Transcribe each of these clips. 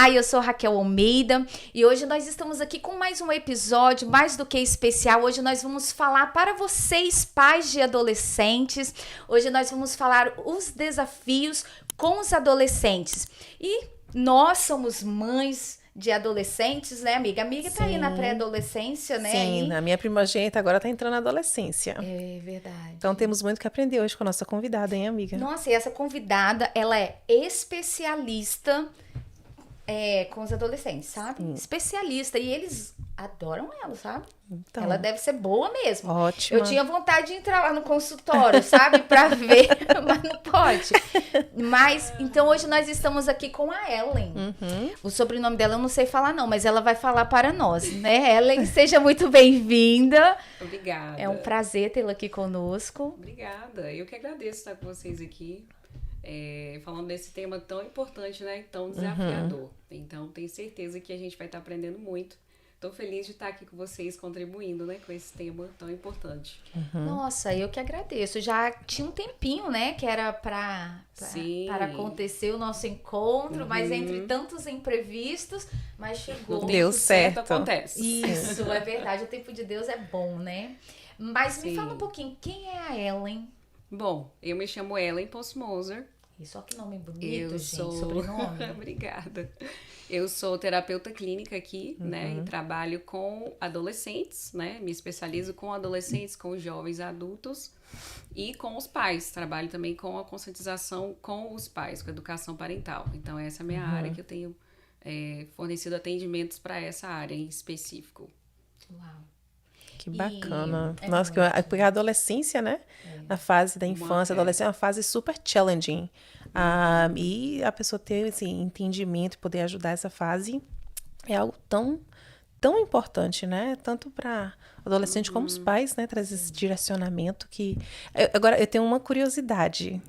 Olá, eu sou Raquel Almeida e hoje nós estamos aqui com mais um episódio mais do que especial. Hoje nós vamos falar para vocês, pais de adolescentes. Hoje nós vamos falar os desafios com os adolescentes. E nós somos mães de adolescentes, né, amiga? A amiga tá aí na pré-adolescência, né? Sim, a minha primogênita agora tá entrando na adolescência. É verdade. Então temos muito que aprender hoje com a nossa convidada, hein, amiga? Nossa, e essa convidada, ela é especialista com os adolescentes, sabe? Especialista. E eles adoram ela, sabe? Então, Ela deve ser boa mesmo. ótima. Eu tinha vontade de entrar lá no consultório, sabe? Pra ver, mas não pode. Mas, então hoje nós estamos aqui com a Ellen. O sobrenome dela eu não sei falar não, mas ela vai falar para nós, né? Ellen, seja muito bem-vinda. Obrigada. É um prazer tê-la aqui conosco. Obrigada. Eu que agradeço estar com vocês aqui, falando desse tema tão importante, né? Tão desafiador. Então, tenho certeza que a gente vai estar aprendendo muito. Estou feliz de estar aqui com vocês, contribuindo, né, com esse tema tão importante. Nossa, eu que agradeço. Já tinha um tempinho, né, que era para acontecer o nosso encontro, mas entre tantos imprevistos, mas chegou. No Deu tempo certo. Acontece. Isso, é verdade. O tempo de Deus é bom, né? Mas me Sim. fala um pouquinho, quem é a Ellen? Bom, eu me chamo Ellen Postmoser. E só que nome bonito, Eu gente, sou... sobrenome. Obrigada. Eu sou terapeuta clínica aqui, né? E trabalho com adolescentes, né? Me especializo com adolescentes, com jovens adultos e com os pais. Trabalho também com a conscientização com os pais, com a educação parental. Então, essa é a minha área que eu tenho fornecido atendimentos para essa área em específico. Uau. Que bacana. E Nossa, porque a adolescência, né? Na fase da infância, a adolescência é uma fase super challenging. E a pessoa ter esse entendimento e poder ajudar essa fase é algo tão, tão importante, né? Tanto para adolescente como os pais, né? Trazer esse direcionamento que... Agora, eu tenho uma curiosidade.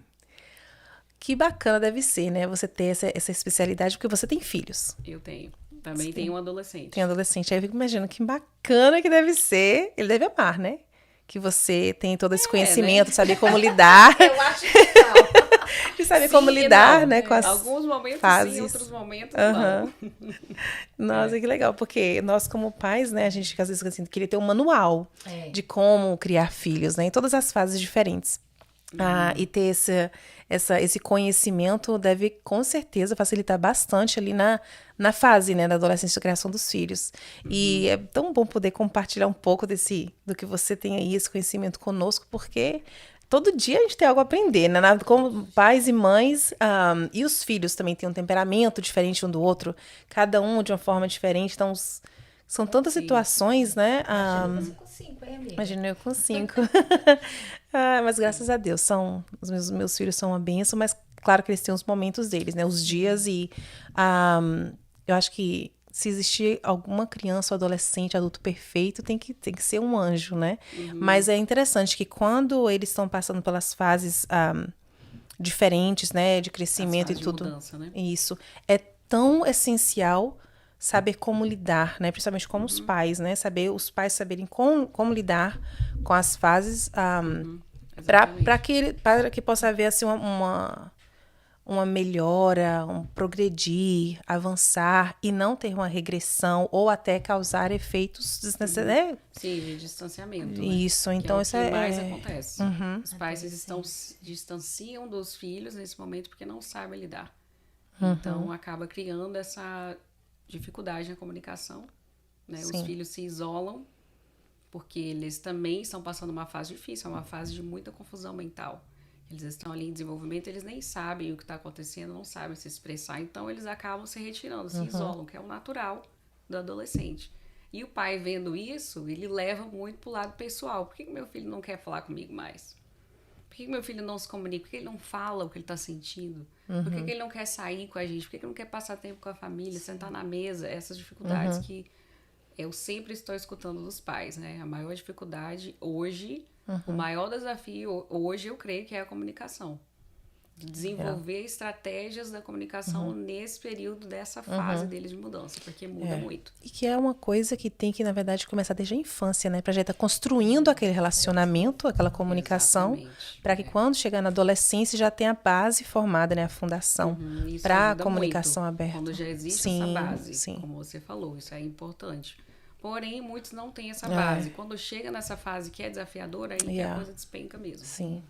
Que bacana deve ser, né? Você ter essa especialidade, porque você tem filhos. Eu tenho. Também tenho um adolescente. Tem adolescente. Aí eu fico imaginando que bacana que deve ser. Ele deve amar, né? Que você tem todo esse conhecimento, né? saber como lidar. Eu acho legal. De saber Sim como e lidar, não. né? Com as Alguns momentos fases. sim, outros momentos Aham. não. Nossa, que legal. Porque nós, como pais, né? A gente, às vezes, assim, queria ter um manual de como criar filhos, né? Em todas as fases diferentes. E ter esse conhecimento deve, com certeza, facilitar bastante ali na fase, né, da adolescência e criação dos filhos. E é tão bom poder compartilhar um pouco do que você tem aí, esse conhecimento conosco, porque todo dia a gente tem algo a aprender, né? Como pais e mães, e os filhos também têm um temperamento diferente um do outro, cada um de uma forma diferente, então são tantas situações, né? Você com 5, hein, amiga? Imagina eu com 5. Mas graças a Deus, os meus filhos são uma bênção, mas claro que eles têm os momentos deles, né? Os dias eu acho que se existir alguma criança ou adolescente, adulto perfeito, tem que ser um anjo, né? Mas é interessante que quando eles estão passando pelas fases diferentes, né? De crescimento e As fases de tudo. mudança, né? Isso. É tão essencial saber como lidar, né? Principalmente como os pais, né? Os pais saberem como lidar com as fases para que possa haver assim, uma melhora, um progredir, avançar e não ter uma regressão ou até causar efeitos desnecessários. Sim, de distanciamento. Isso, Né? então que é o que mais é... acontece. Os pais distanciam dos filhos nesse momento porque não sabem lidar. Então, acaba criando essa dificuldade na comunicação. Né? Os filhos se isolam porque eles também estão passando uma fase difícil, é uma fase de muita confusão mental. Eles estão ali em desenvolvimento, eles nem sabem o que está acontecendo, não sabem se expressar, então eles acabam se retirando, se isolam, que é o natural do adolescente. E o pai, vendo isso, ele leva muito pro lado pessoal. Por que meu filho não quer falar comigo mais? Por que meu filho não se comunica? Por que ele não fala o que ele está sentindo? Por que ele não quer sair com a gente? Por que ele não quer passar tempo com a família, sentar na mesa? Essas dificuldades que eu sempre estou escutando dos pais, né? A maior dificuldade hoje, o maior desafio hoje, eu creio que é a comunicação. desenvolver estratégias da comunicação nesse período dessa fase deles de mudança, porque muda muito. E que é uma coisa que tem que, na verdade, começar desde a infância, né? Pra já estar construindo aquele relacionamento, aquela comunicação, para que quando chegar na adolescência já tenha a base formada, né? A fundação para a comunicação aberta. Quando já existe essa base, como você falou, isso é importante. Porém, muitos não têm essa base. Quando chega nessa fase que é desafiadora, aí que a coisa despenca mesmo. Sim.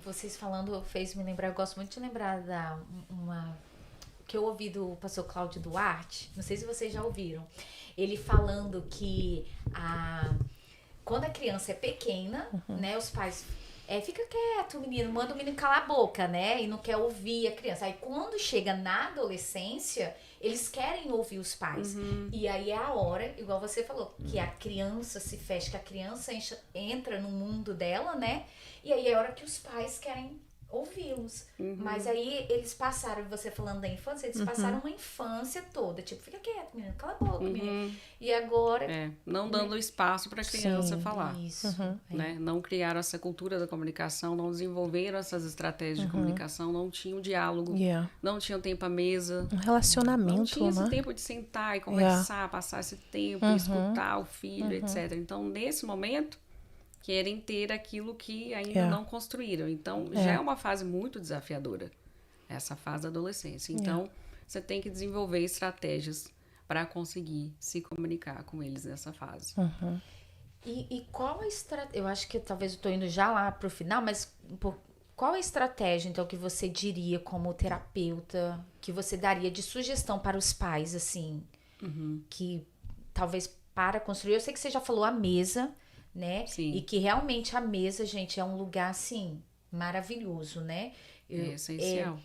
Vocês falando fez me lembrar, eu gosto muito de lembrar que eu ouvi do pastor Cláudio Duarte, não sei se vocês já ouviram, ele falando que quando a criança é pequena, né, os pais... fica quieto, menino, manda o menino calar a boca, né? E não quer ouvir a criança. Aí quando chega na adolescência, eles querem ouvir os pais. E aí é a hora, igual você falou, que a criança se fecha, que a criança entra no mundo dela, né? E aí é a hora que os pais querem ouvi-los. Mas aí eles passaram, você falando da infância, eles passaram uma infância toda. Tipo, fica quieto, menino, cala a boca, menino. E agora... não dando espaço para a criança falar. Isso. Né? Não criaram essa cultura da comunicação, não desenvolveram essas estratégias de comunicação, não tinham diálogo, não tinham tempo à mesa. Um relacionamento, não tinha esse né? tempo de sentar e conversar, passar esse tempo, escutar o filho, etc. Então, nesse momento... querem ter aquilo que ainda não construíram. Então, já é uma fase muito desafiadora, essa fase da adolescência. Então, você tem que desenvolver estratégias para conseguir se comunicar com eles nessa fase. E qual a estratégia? Eu acho que talvez eu estou indo já lá para o final, mas qual a estratégia, então, que você diria como terapeuta, que você daria de sugestão para os pais, assim, que talvez para construir... Eu sei que você já falou a mesa, né? Sim. E que realmente a mesa, gente, é um lugar, assim, maravilhoso, né? É essencial.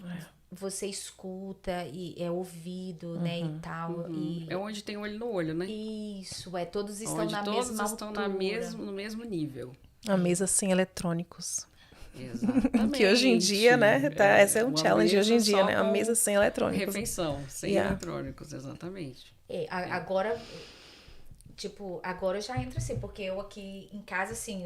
Você escuta e é ouvido, né? E tal. E... é onde tem olho no olho, né? Isso, todos estão onde na todos mesma estão altura. no mesmo nível. A mesa sem eletrônicos. Exatamente. Que hoje em dia, né? Esse é um challenge hoje em dia, né? A mesa sem eletrônicos. Refeição, sem eletrônicos, exatamente. Agora... Tipo, agora já entra assim, porque eu aqui em casa, assim,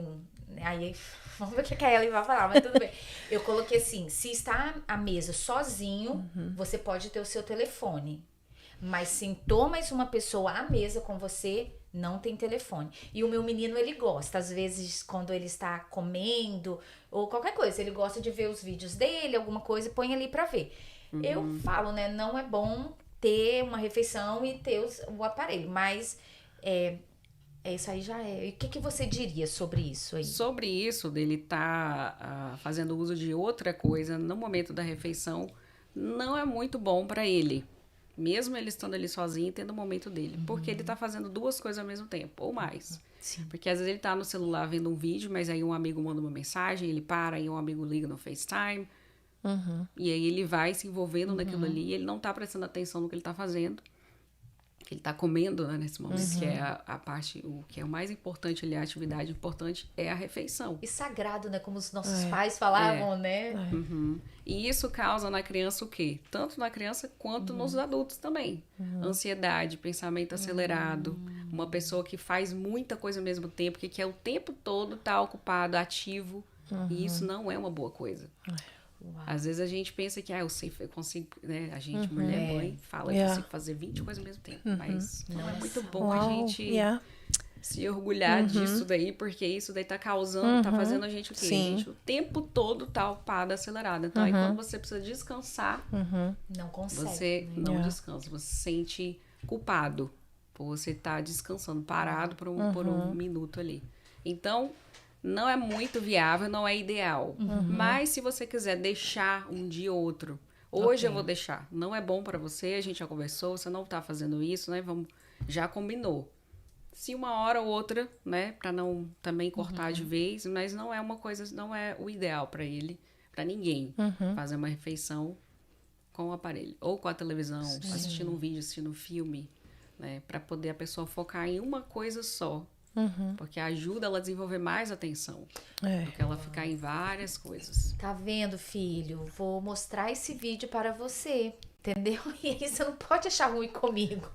aí vamos ver o que a Ellie vai falar, mas tudo bem. Eu coloquei assim, se está à mesa sozinho, você pode ter o seu telefone. Mas sentou mais uma pessoa à mesa com você, não tem telefone. E o meu menino, ele gosta, às vezes, quando ele está comendo, ou qualquer coisa, ele gosta de ver os vídeos dele, alguma coisa, e põe ali pra ver. Eu falo, né, não é bom ter uma refeição e ter o aparelho, mas... isso aí já é. E o que você diria sobre isso aí? Sobre isso, dele estar fazendo uso de outra coisa no momento da refeição, não é muito bom para ele. Mesmo ele estando ali sozinho e tendo o momento dele. Porque ele tá fazendo duas coisas ao mesmo tempo, ou mais. Sim. Porque às vezes ele tá no celular vendo um vídeo, mas aí um amigo manda uma mensagem, ele para, aí um amigo liga no FaceTime. E aí ele vai se envolvendo naquilo ali, e ele não tá prestando atenção no que ele tá fazendo. Ele tá comendo, né, nesse momento, que é a parte, o que é o mais importante ali, a atividade importante é a refeição. E sagrado, né, como os nossos pais falavam, né? E isso causa na criança o quê? Tanto na criança quanto nos adultos também. Ansiedade, pensamento acelerado, uma pessoa que faz muita coisa ao mesmo tempo, que quer o tempo todo estar ocupado, ativo, e isso não é uma boa coisa. Uau. Às vezes a gente pensa que eu consigo, né? A gente, mulher, mãe, fala que consigo fazer 20 coisas ao mesmo tempo. Mas não é muito bom a gente se orgulhar disso daí, porque isso daí tá causando, tá fazendo a gente o quê? A gente o tempo todo tá ocupado, acelerado. Então aí quando você precisa descansar, não consegue. Você não descansa, você se sente culpado por você estar descansando, parado por um minuto ali. Então, não é muito viável, não é ideal. Mas se você quiser deixar um dia ou outro, hoje eu vou deixar. Não é bom para você, a gente já conversou, você não tá fazendo isso, né? Já combinou. Se uma hora ou outra, né, para não também cortar de vez, mas não é uma coisa, não é o ideal para ele, para ninguém, fazer uma refeição com o aparelho ou com a televisão, assistindo um vídeo, assistindo um filme, né, para poder a pessoa focar em uma coisa só. Porque ajuda ela a desenvolver mais atenção do que ela ficar em várias coisas. Tá vendo, filho? Vou mostrar esse vídeo para você. Entendeu? E aí você não pode achar ruim comigo.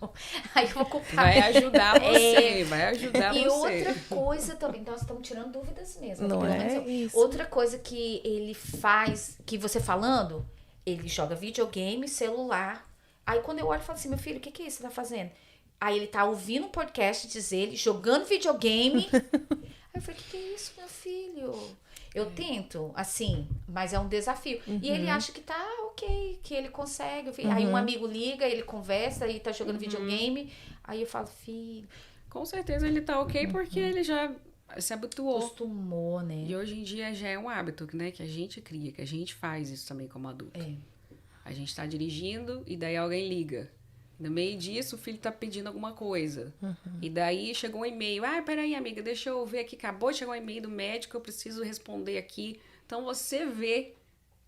Aí eu vou culpar. Vai ajudar você, vai ajudar e você. outra coisa também, nós estamos tirando dúvidas mesmo. Não pelo é menos isso. outra coisa que ele faz, que você falando, ele joga videogame, celular. Aí quando eu olho, eu falo assim, meu filho, o que é isso que você tá fazendo? Aí ele tá ouvindo um podcast, diz ele, jogando videogame. Aí eu falei, o que é isso, meu filho? Eu tento, assim, mas é um desafio. E ele acha que tá ok, que ele consegue. Aí um amigo liga, ele conversa, aí tá jogando videogame. Aí eu falo, filho... Com certeza ele tá ok porque ele já se habituou. Acostumou, né? E hoje em dia já é um hábito, né? Que a gente cria, que a gente faz isso também como adulto. A gente tá dirigindo e daí alguém liga. No meio disso, o filho tá pedindo alguma coisa. E daí chegou um e-mail. Ah, peraí, amiga, deixa eu ver aqui. Acabou de chegar um e-mail do médico, eu preciso responder aqui. Então, você vê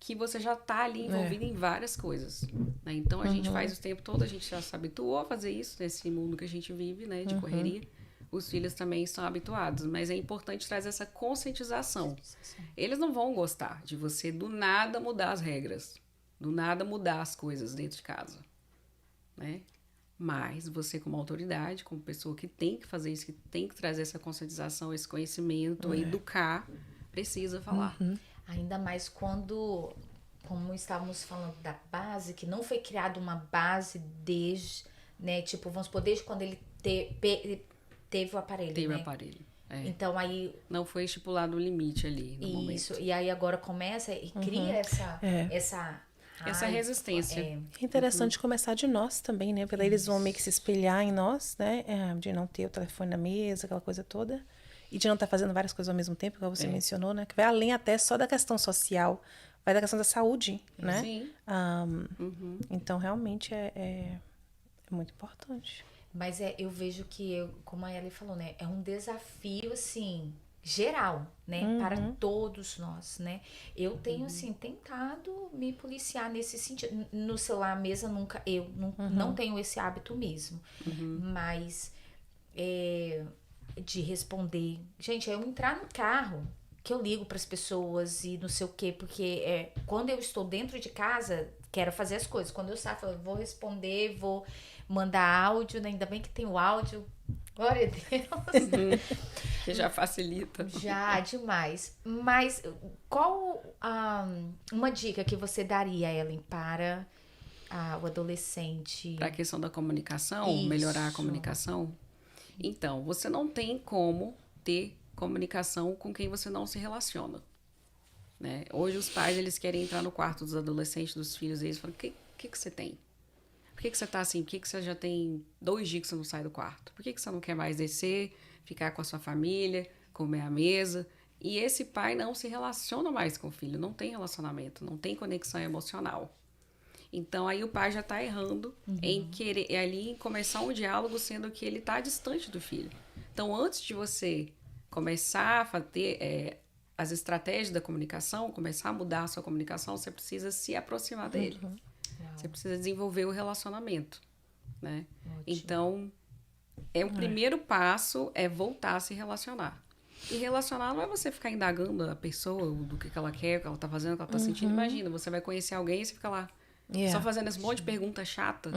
que você já tá ali envolvido em várias coisas. Né? Então, a gente faz o tempo todo, a gente já se habituou a fazer isso nesse mundo que a gente vive, né? De correria. Os filhos também estão habituados. Mas é importante trazer essa conscientização. Eles não vão gostar de você, do nada, mudar as regras. Do nada, mudar as coisas dentro de casa. Né? Mas você como autoridade, como pessoa que tem que fazer isso, que tem que trazer essa conscientização, esse conhecimento, educar, precisa falar. Ainda mais quando, como estávamos falando da base, que não foi criada uma base desde, né, tipo, vamos supor, desde quando ele teve o aparelho, Teve né? o aparelho. Então aí... Não foi estipulado o limite ali no momento. Isso, e aí agora começa e cria essa resistência. É interessante começar de nós também, né? Porque eles vão meio que se espelhar em nós, né? De não ter o telefone na mesa, aquela coisa toda. E de não estar fazendo várias coisas ao mesmo tempo, como você mencionou, né? Que vai além até só da questão social, vai da questão da saúde, né? Sim. Então, realmente, é muito importante. Mas eu vejo que, como a Ellie falou, né? É um desafio, assim... geral, né, para todos nós, né, eu tenho, assim, tentado me policiar nesse sentido, no celular, à mesa, não tenho esse hábito mesmo, mas, de responder, gente, eu entrar no carro, que eu ligo para as pessoas e não sei o quê, porque quando eu estou dentro de casa, quero fazer as coisas, quando eu saio, eu vou responder, vou mandar áudio, né, ainda bem que tem o áudio, glória a Deus. Que já facilita. Já, demais. Mas qual uma dica que você daria, Ellen, para o adolescente? Para a questão da comunicação, Isso. melhorar a comunicação? Então, você não tem como ter comunicação com quem você não se relaciona. Né? Hoje os pais, eles querem entrar no quarto dos adolescentes, dos filhos, e eles falam, o que você tem? Por que você tá assim? Por que você já tem 2 dias que você não sai do quarto? Por que você não quer mais descer, ficar com a sua família, comer à mesa? E esse pai não se relaciona mais com o filho, não tem relacionamento, não tem conexão emocional. Então, aí o pai já tá errando em querer ali começar um diálogo, sendo que ele tá distante do filho. Então, antes de você começar a fazer as estratégias da comunicação, começar a mudar a sua comunicação, você precisa se aproximar dele. Você precisa desenvolver o relacionamento, né? Então, o primeiro passo é voltar a se relacionar. E relacionar não é você ficar indagando a pessoa do que ela quer, o que ela tá fazendo, o que ela tá sentindo. Imagina, você vai conhecer alguém e você fica lá só fazendo esse monte de pergunta chata.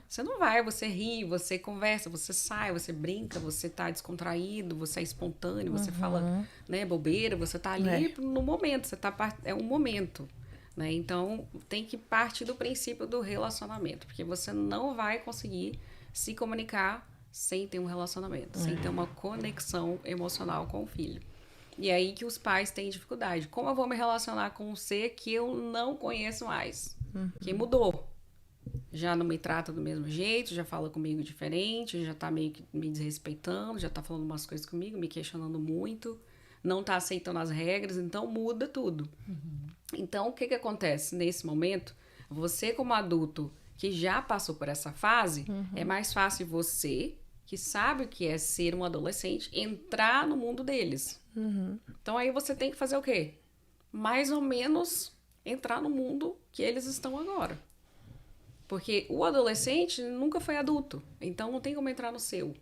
Você não vai, você ri, você conversa, você sai, você brinca, você tá descontraído, você é espontâneo, você fala, né, bobeira, você tá ali no momento, é um momento. Né? Então, tem que partir do princípio do relacionamento, porque você não vai conseguir se comunicar sem ter um relacionamento, sem ter uma conexão emocional com o filho. E aí que os pais têm dificuldade. Como eu vou me relacionar com um ser que eu não conheço mais? Que mudou. Já não me trata do mesmo jeito, já fala comigo diferente, já tá meio que me desrespeitando, já tá falando umas coisas comigo, me questionando muito, não tá aceitando as regras, então muda tudo. Então, o que acontece nesse momento? Você, como adulto que já passou por essa fase, é mais fácil você, que sabe o que é ser um adolescente, entrar no mundo deles. Então, aí você tem que fazer o quê? Mais ou menos entrar no mundo que eles estão agora. Porque o adolescente nunca foi adulto, então não tem como entrar no seu.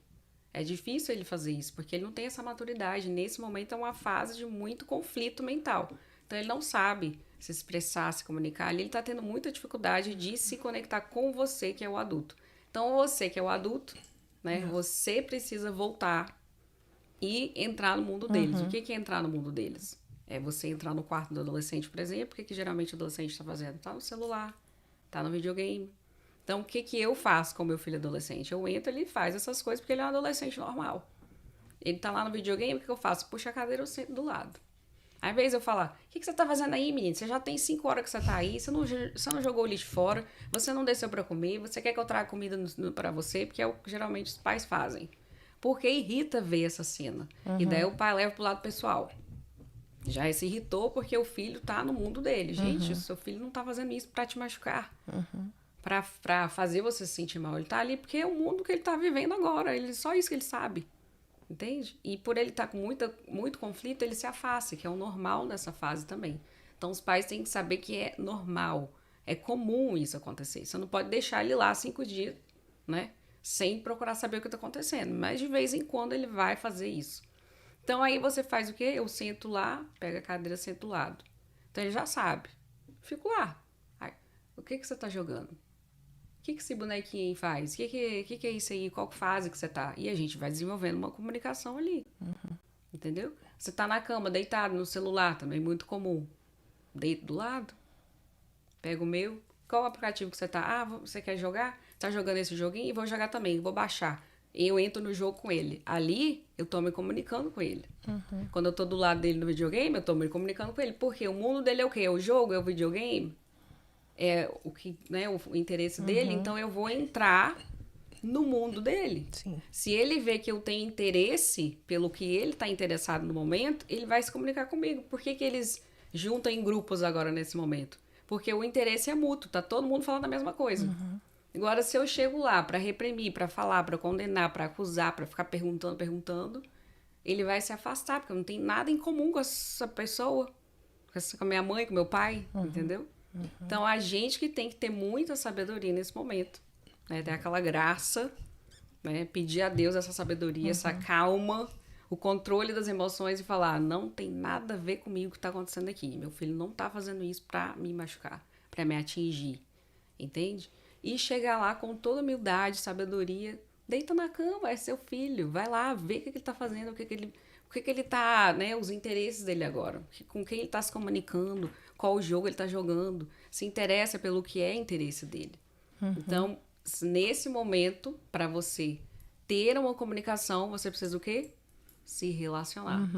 É difícil ele fazer isso, porque ele não tem essa maturidade. Nesse momento é uma fase de muito conflito mental. Então, ele não sabe se expressar, se comunicar. Ali ele tá tendo muita dificuldade de se conectar com você, que é o adulto. Então, você que é o adulto, né? Você precisa voltar e entrar no mundo deles. O que é entrar no mundo deles? É você entrar no quarto do adolescente, por exemplo. O que geralmente o adolescente está fazendo? Tá no celular, tá no videogame. Então, o que eu faço com meu filho adolescente? Eu entro, ele faz essas coisas porque ele é um adolescente normal. Ele tá lá no videogame, o que eu faço? Puxa a cadeira, eu sento do lado. Às vezes eu falo, o que você tá fazendo aí, menino? Você já tem 5 horas que você tá aí, você não jogou o lixo fora, você não desceu pra comer, você quer que eu traga comida pra você, porque é o que geralmente os pais fazem. Porque irrita ver essa cena. E daí o pai leva pro lado pessoal. Já se irritou porque o filho tá no mundo dele. Gente, o seu filho não tá fazendo isso pra te machucar. Pra fazer você se sentir mal. Ele tá ali porque é o mundo que ele tá vivendo agora. Só isso que ele sabe. Entende? E por ele estar com muito conflito, ele se afasta, que é o normal nessa fase também. Então, os pais têm que saber que é normal. É comum isso acontecer. Você não pode deixar ele lá 5 dias, né? Sem procurar saber o que está acontecendo. Mas, de vez em quando, ele vai fazer isso. Então, aí você faz o quê? Eu sento lá, pego a cadeira, sento do lado. Então, ele já sabe. Fico lá. Aí, o que você está jogando? O que esse bonequinho aí faz? O que é isso aí? Qual fase que você tá? E a gente vai desenvolvendo uma comunicação ali. Entendeu? Você tá na cama, deitado, no celular, também muito comum. Deito do lado. Pego o meu. Qual aplicativo que você tá? Ah, você quer jogar? Tá jogando esse joguinho? Vou jogar também, vou baixar. Eu entro no jogo com ele. Ali, eu tô me comunicando com ele. Quando eu tô do lado dele no videogame, eu tô me comunicando com ele. Porque o mundo dele é o quê? É o jogo? É o videogame? É o que, né, o interesse dele, então eu vou entrar no mundo dele. Sim. Se ele vê que eu tenho interesse pelo que ele está interessado no momento, ele vai se comunicar comigo. Por que eles juntam em grupos agora nesse momento? Porque o interesse é mútuo, tá todo mundo falando a mesma coisa. Agora, se eu chego lá para reprimir, para falar, para condenar, para acusar, para ficar perguntando, ele vai se afastar, porque não tem nada em comum com essa pessoa, com a minha mãe, com meu pai, entendeu? Então, a gente que tem que ter muita sabedoria nesse momento, né? Ter aquela graça, né? Pedir a Deus essa sabedoria, essa calma, o controle das emoções e falar, não tem nada a ver comigo o que está acontecendo aqui. Meu filho não está fazendo isso para me machucar, para me atingir, entende? E chegar lá com toda humildade, sabedoria, deita na cama, é seu filho, vai lá, vê o que ele está fazendo, o que ele tá, né? Os interesses dele agora, com quem ele está se comunicando, qual jogo ele está jogando, se interessa pelo que é interesse dele. Então, nesse momento, para você ter uma comunicação, você precisa do quê? Se relacionar.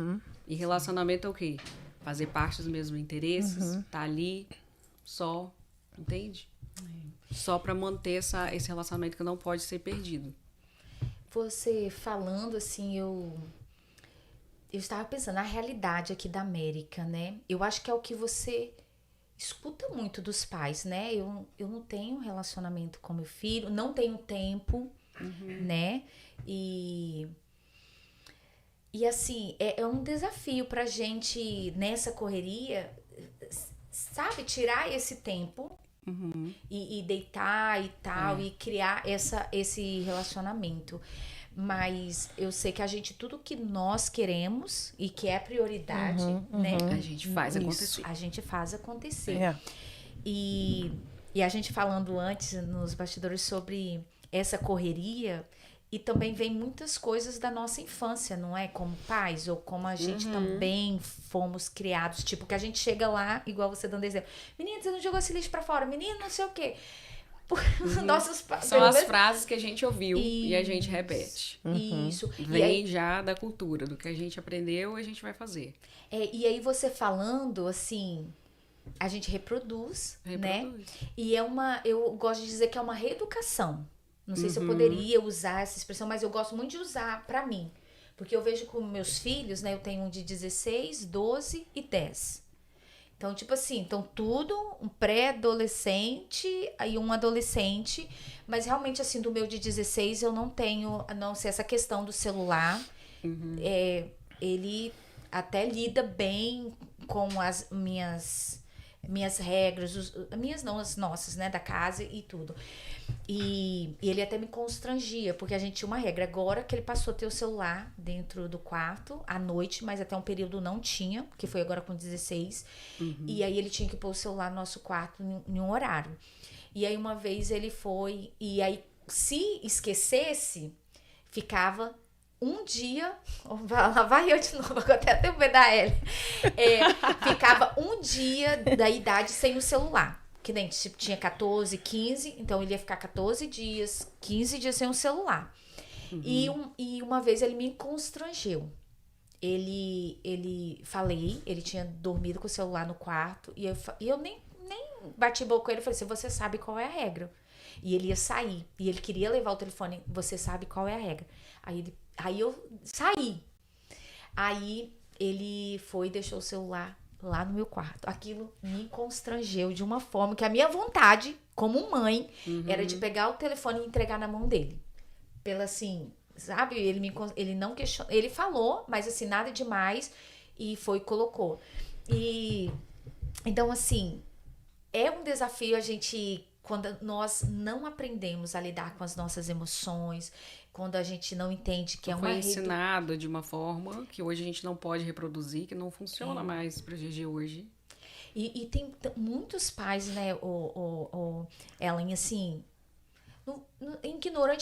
E relacionamento é o quê? Fazer parte dos mesmos interesses, tá ali, só, entende? Só para manter esse relacionamento que não pode ser perdido. Você falando assim, eu estava pensando na realidade aqui da América, né? Eu acho que é o que você escuta muito dos pais, né? Eu não tenho relacionamento com meu filho, não tenho tempo, né? E assim, é um desafio pra gente, nessa correria, sabe? Tirar esse tempo e deitar e tal, e criar esse relacionamento. Mas eu sei que tudo que nós queremos e que é prioridade, né? A gente faz acontecer. A gente faz acontecer. E a gente falando antes nos bastidores sobre essa correria, e também vem muitas coisas da nossa infância, não é? Como pais, ou como a gente também fomos criados. Tipo, que a gente chega lá, igual você dando exemplo. Menina, você não jogou esse lixo pra fora? Menino, não sei o quê. Nossos pais. São as frases que a gente ouviu e a gente repete. Isso. Vem já da cultura, do que a gente aprendeu, a gente vai fazer. E aí você falando, assim, a gente reproduz, né? E eu gosto de dizer que é uma reeducação. Não sei se eu poderia usar essa expressão, mas eu gosto muito de usar pra mim. Porque eu vejo com meus filhos, né? Eu tenho um de 16, 12 e 10. Então, tipo assim, tudo, um pré-adolescente e um adolescente. Mas realmente, assim, do meu de 16, eu não tenho, não sei, essa questão do celular. Ele até lida bem com as minhas minhas regras, minhas não, as nossas, né, da casa e tudo. E ele até me constrangia, porque a gente tinha uma regra. Agora que ele passou a ter o celular dentro do quarto, à noite, mas até um período não tinha, que foi agora com 16. E aí ele tinha que pôr o celular no nosso quarto em um horário. E aí uma vez ele foi, e aí se esquecesse, ficava um dia, lá vai eu de novo, até tenho medo da Ellie. Ficava um dia da idade sem o celular. Que nem tipo, tinha 14, 15, então ele ia ficar 14 dias, 15 dias sem o celular. E uma vez ele me constrangeu. Ele tinha dormido com o celular no quarto, e eu nem bati boca com ele, falei assim, você sabe qual é a regra. E ele ia sair, e ele queria levar o telefone, você sabe qual é a regra. Aí eu saí. Aí ele foi e deixou o celular lá no meu quarto. Aquilo me constrangeu de uma forma que a minha vontade, como mãe, era de pegar o telefone e entregar na mão dele. Pela assim, sabe? Ele não questionou. Ele falou, mas assim, nada demais. E foi e colocou. Então, assim, é um desafio a gente... Quando nós não aprendemos a lidar com as nossas emoções, quando a gente não entende que é uma... Foi ensinado de uma forma que hoje a gente não pode reproduzir, que não funciona mais para os dias de hoje. E tem muitos pais, né, Ellen, assim...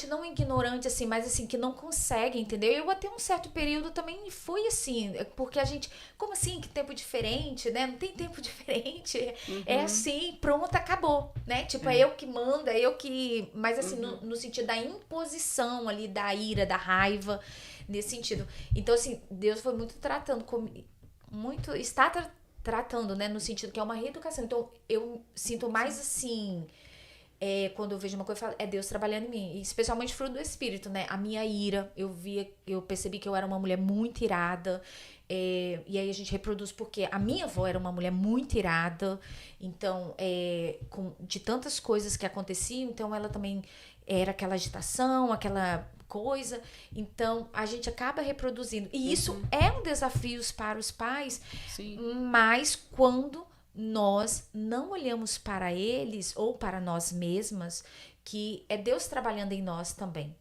não ignorante, assim, mas assim, que não consegue, entendeu? Eu até um certo período também fui assim, porque a gente, como assim, que tempo diferente, né? Não tem tempo diferente, é assim, pronto, acabou, né? Tipo, é eu que mando, é eu que... Mas assim, no sentido da imposição ali, da ira, da raiva, nesse sentido. Então, assim, Deus foi muito tratando comigo, está tratando, né? No sentido que é uma reeducação. Então, eu sinto mais assim... quando eu vejo uma coisa, eu falo, é Deus trabalhando em mim, especialmente fruto do Espírito, né? A minha ira, eu percebi que eu era uma mulher muito irada, e aí a gente reproduz porque a minha avó era uma mulher muito irada, então, de tantas coisas que aconteciam, então ela também era aquela agitação, aquela coisa, então a gente acaba reproduzindo, e isso é um desafio para os pais. Sim. Mas quando nós não olhamos para eles ou para nós mesmas, que é Deus trabalhando em nós também,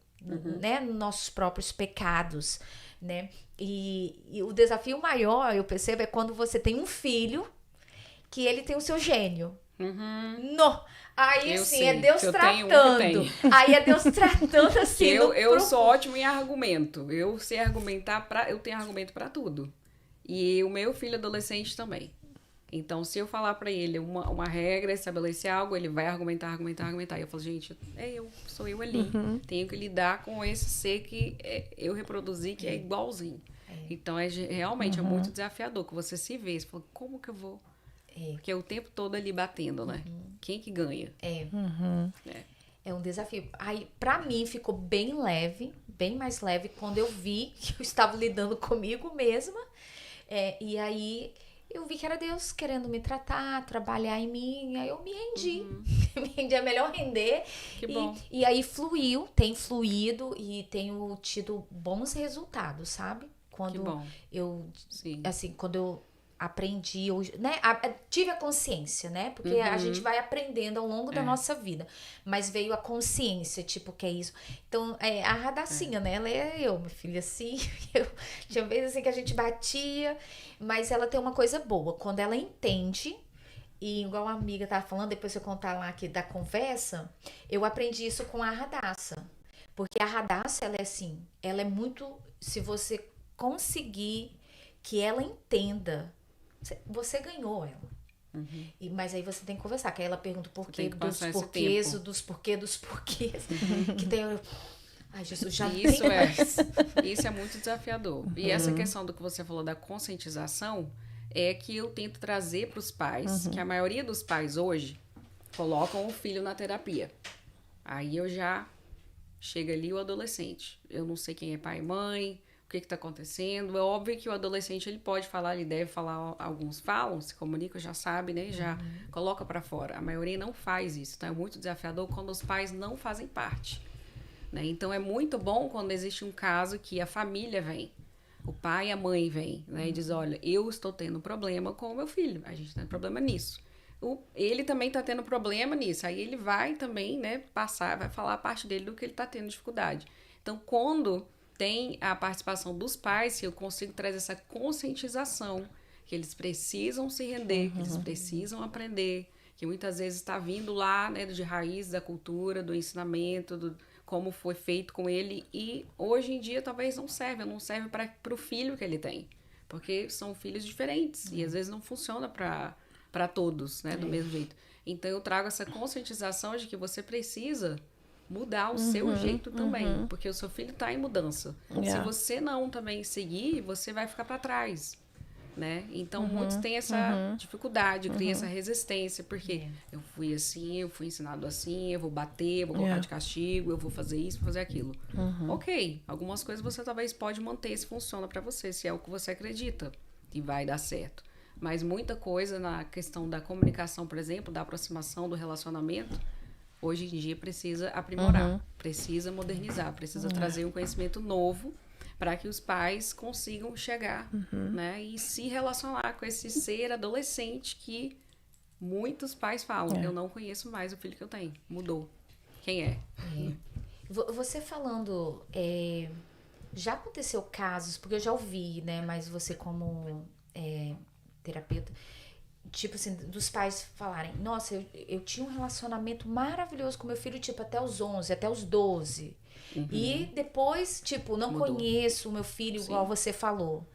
né? Nos nossos próprios pecados, né? E o desafio maior, eu percebo, é quando você tem um filho que ele tem o seu gênio. Aí, eu assim, sei, é Deus tratando. Aí é Deus tratando, assim. Eu sou ótimo em argumento. Eu sei argumentar, eu tenho argumento para tudo. E o meu filho adolescente também. Então, se eu falar pra ele uma regra, estabelecer algo, ele vai argumentar. E eu falo, gente, sou eu ali. Tenho que lidar com esse ser que eu reproduzi, que é igualzinho. Então, realmente é muito desafiador, que você se vê. Você fala, como que eu vou? Porque é o tempo todo ali batendo, né? Quem que ganha? É um desafio. Aí, pra mim, ficou bem leve, bem mais leve, quando eu vi que eu estava lidando comigo mesma. E aí... eu vi que era Deus querendo me tratar, trabalhar em mim, aí eu me rendi. Me rendi, é melhor render. Que bom. E aí tem fluído e tenho tido bons resultados, sabe? Que bom. Quando eu aprendi, né? Tive a consciência, né? Porque a gente vai aprendendo ao longo da nossa vida. Mas veio a consciência, tipo, que é isso. Então, a Radacinha, né? Ela minha filha, assim. Tinha vezes assim que a gente batia, mas ela tem uma coisa boa. Quando ela entende, e igual a amiga tava falando, depois eu contar lá aqui da conversa, eu aprendi isso com a Radassa. Porque a Radassa, ela é assim, ela é muito... Se você conseguir que ela entenda, você ganhou ela. Mas aí você tem que conversar, que aí ela pergunta o porquê dos porquês. Que tem... Ai, Jesus, já Isso é muito desafiador. E essa questão do que você falou da conscientização é que eu tento trazer para os pais, que a maioria dos pais hoje colocam o filho na terapia. Aí eu já chega ali o adolescente. Eu não sei quem é pai e mãe, o que está acontecendo. É óbvio que o adolescente ele pode falar, ele deve falar, alguns falam, se comunicam, já sabe, né? Já coloca para fora. A maioria não faz isso, então é muito desafiador quando os pais não fazem parte, né? Então é muito bom quando existe um caso que a família vem, o pai e a mãe vêm, né? E diz, olha, eu estou tendo problema com o meu filho, a gente tem problema nisso. ele também tá tendo problema nisso. Aí ele vai também, né, vai falar a parte dele do que ele tá tendo dificuldade. Então, quando tem a participação dos pais, eu consigo trazer essa conscientização, que eles precisam se render, que eles precisam aprender, que muitas vezes está vindo lá, né, de raiz da cultura, do ensinamento, como foi feito com ele, e hoje em dia talvez não serve para o filho que ele tem, porque são filhos diferentes, e às vezes não funciona para todos, né, do mesmo jeito. Então eu trago essa conscientização de que você precisa mudar o seu jeito também, porque o seu filho está em mudança. Se você não também seguir, você vai ficar para trás, né? Então muitos têm essa dificuldade, criam essa resistência, porque eu fui assim, eu fui ensinado assim, eu vou bater, eu vou colocar de castigo, eu vou fazer isso, vou fazer aquilo. Ok, algumas coisas você talvez pode manter se funciona para você, se é o que você acredita e vai dar certo. Mas muita coisa na questão da comunicação, por exemplo, da aproximação, do relacionamento, hoje em dia precisa aprimorar, precisa modernizar, precisa trazer um conhecimento novo para que os pais consigam chegar, né, e se relacionar com esse ser adolescente que muitos pais falam, eu não conheço mais o filho que eu tenho, mudou. Quem é? Você falando, já aconteceu casos, porque eu já ouvi, né, mas você como terapeuta, tipo assim, dos pais falarem, nossa, eu tinha um relacionamento maravilhoso com meu filho, tipo, até os 11, até os 12. E depois, tipo, não Mudou. Conheço o meu filho, igual você falou.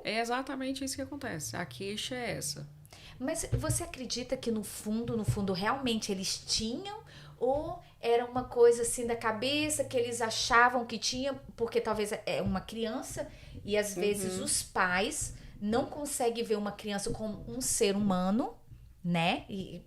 É exatamente isso que acontece. A queixa é essa. Mas você acredita que no fundo, realmente eles tinham? Ou era uma coisa assim da cabeça que eles achavam que tinha, porque talvez é uma criança e às vezes os pais não conseguem ver uma criança como um ser humano, né? E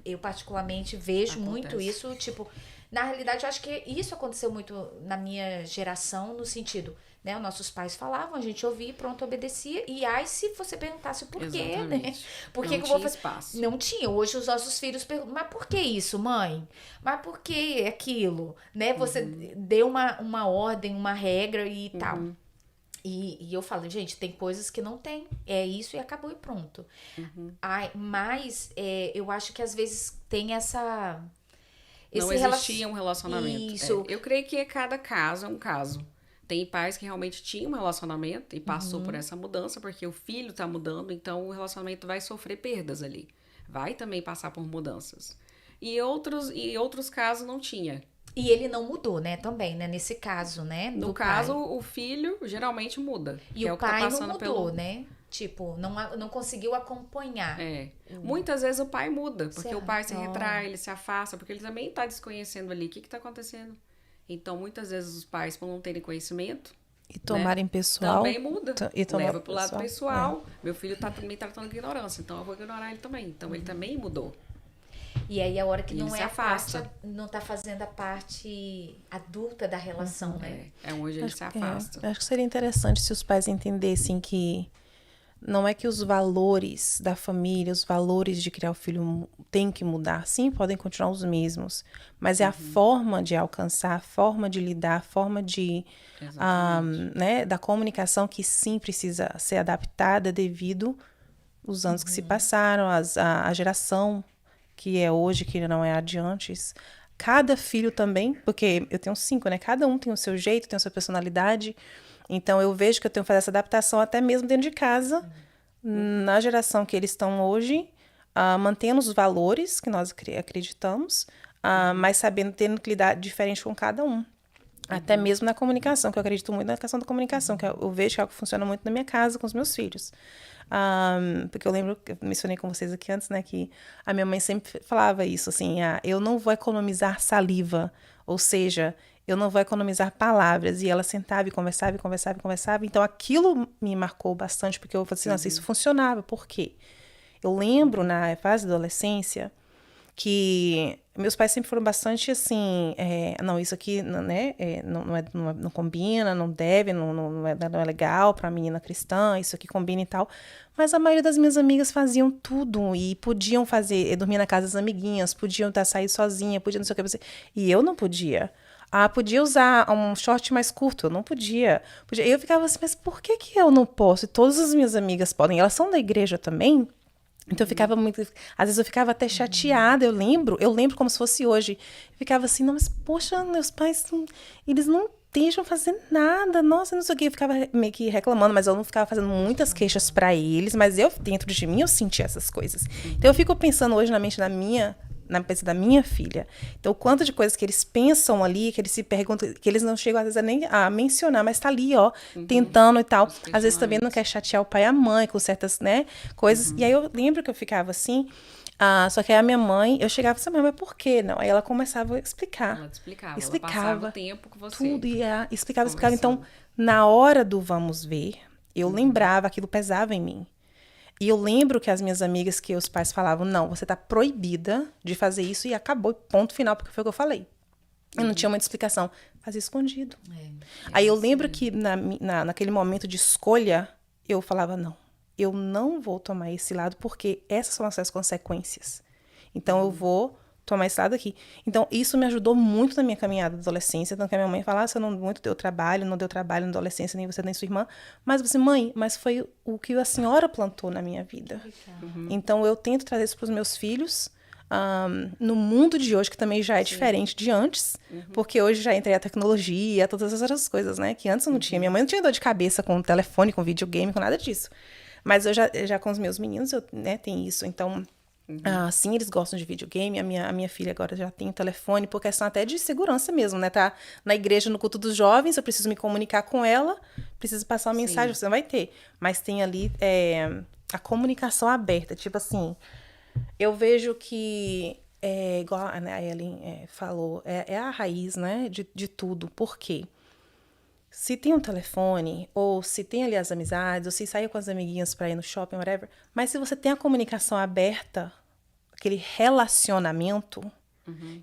eu particularmente vejo muito isso, tipo, na realidade eu acho que isso aconteceu muito na minha geração, no sentido, né, os nossos pais falavam, a gente ouvia e pronto, obedecia, e aí se você perguntasse por quê, né? Por que não eu vou tinha fazer? espaço. Não tinha. Hoje os nossos filhos perguntam, mas por que isso, mãe? Mas por que aquilo? Né? Você deu uma ordem, uma regra e tal. E eu falo, gente, tem coisas que não tem. É isso e acabou e pronto. Mas eu acho que às vezes tem essa... Não existia um relacionamento. Isso. Eu creio que cada caso é um caso. Tem pais que realmente tinham um relacionamento e passou por essa mudança, porque o filho tá mudando, então o relacionamento vai sofrer perdas ali. Vai também passar por mudanças. E outros casos não tinha. E ele não mudou, né, também, né, nesse caso, né? No caso, o filho geralmente muda. E o pai não mudou, né? Tipo, não conseguiu acompanhar. Muitas vezes o pai muda, porque o pai se retrai, ele se afasta, porque ele também tá desconhecendo ali o que tá acontecendo. Então, muitas vezes os pais, por não terem conhecimento... E tomarem pessoal. Também muda. Leva pro lado pessoal. Meu filho tá também tratando de ignorância, então eu vou ignorar ele também. Então, ele também mudou. E aí, a hora que não se é afasta. a parte... Não tá fazendo a parte adulta da relação, né? É onde ele se afasta. Acho que seria interessante se os pais entendessem que não é que os valores da família, os valores de criar o filho têm que mudar. Sim, podem continuar os mesmos. Mas é a forma de alcançar, a forma de lidar, a forma de né, da comunicação que sim precisa ser adaptada devido aos anos que se passaram, a geração que é hoje, que não é adiante. Cada filho também, porque eu tenho 5, né? Cada um tem o seu jeito, tem a sua personalidade. Então, eu vejo que eu tenho que fazer essa adaptação até mesmo dentro de casa, na geração que eles estão hoje, mantendo os valores que nós acreditamos, mas tendo que lidar diferente com cada um. Até mesmo na comunicação, que eu acredito muito na questão da comunicação, que eu vejo que é algo que funciona muito na minha casa, com os meus filhos. Porque eu lembro, eu mencionei com vocês aqui antes, né, que a minha mãe sempre falava isso, assim, eu não vou economizar saliva, ou seja, eu não vou economizar palavras. E ela sentava e conversava. Então, aquilo me marcou bastante, porque eu falei assim, nossa, isso funcionava. Por quê? Eu lembro, na fase da adolescência, que meus pais sempre foram bastante assim, não, isso aqui, né, não combina, não deve, não é legal para a menina cristã, isso aqui combina e tal. Mas a maioria das minhas amigas faziam tudo e podiam fazer, dormir na casa das amiguinhas, podiam sair sozinha, podiam não sei o que. E eu não podia. Podia usar um short mais curto, eu não podia. Eu ficava assim, mas por que eu não posso? E todas as minhas amigas podem. Elas são da igreja também. Então eu ficava muito... Às vezes eu ficava até chateada, eu lembro como se fosse hoje. Eu ficava assim, não, mas poxa, meus pais, eles não deixam fazer nada, nossa, não sei o quê. Eu ficava meio que reclamando, mas eu não ficava fazendo muitas queixas pra eles, mas eu, dentro de mim, eu sentia essas coisas. Então eu fico pensando hoje na mente na cabeça da minha filha. Então, o quanto de coisas que eles pensam ali, que eles se perguntam, que eles não chegam, às vezes, nem a mencionar, mas tá ali, ó, tentando e tal. Às vezes também não quer chatear o pai e a mãe com certas, né, coisas. E aí eu lembro que eu ficava assim, só que aí a minha mãe, eu chegava assim, mas por que não? Aí ela começava a explicar. Ela explicava. Ela passava o tempo com você. Tudo, explicava. Então, na hora do vamos ver, eu lembrava, aquilo pesava em mim. E eu lembro que as minhas amigas, que os pais falavam, não, você tá proibida de fazer isso e acabou, ponto final, porque foi o que eu falei. Eu não tinha muita explicação. Fazia escondido. Aí eu lembro que naquele momento de escolha, eu falava, não, eu não vou tomar esse lado porque essas são as consequências. Então eu vou tomar esse lado aqui. Então, isso me ajudou muito na minha caminhada da adolescência. Tanto que a minha mãe falava, você não muito deu trabalho, não deu trabalho na adolescência, nem você nem sua irmã. Mas você, mãe, mas foi o que a senhora plantou na minha vida. Então, eu tento trazer isso para os meus filhos, no mundo de hoje, que também já é diferente de antes, porque hoje já entrei a tecnologia, todas essas outras coisas, né? Que antes eu não tinha. Minha mãe não tinha dor de cabeça com telefone, com videogame, com nada disso. Mas eu já com os meus meninos, eu, né, tem isso. Então... sim, eles gostam de videogame. A minha filha agora já tem o telefone, por questão até de segurança mesmo, né? Tá na igreja, no culto dos jovens, eu preciso me comunicar com ela, preciso passar uma mensagem, você não vai ter. Mas tem ali a comunicação aberta. Tipo assim, eu vejo que, igual a Ellen falou, é a raiz, né, de tudo. Por quê? Se tem um telefone, ou se tem ali as amizades, ou se saiu com as amiguinhas para ir no shopping, whatever, mas se você tem a comunicação aberta, aquele relacionamento,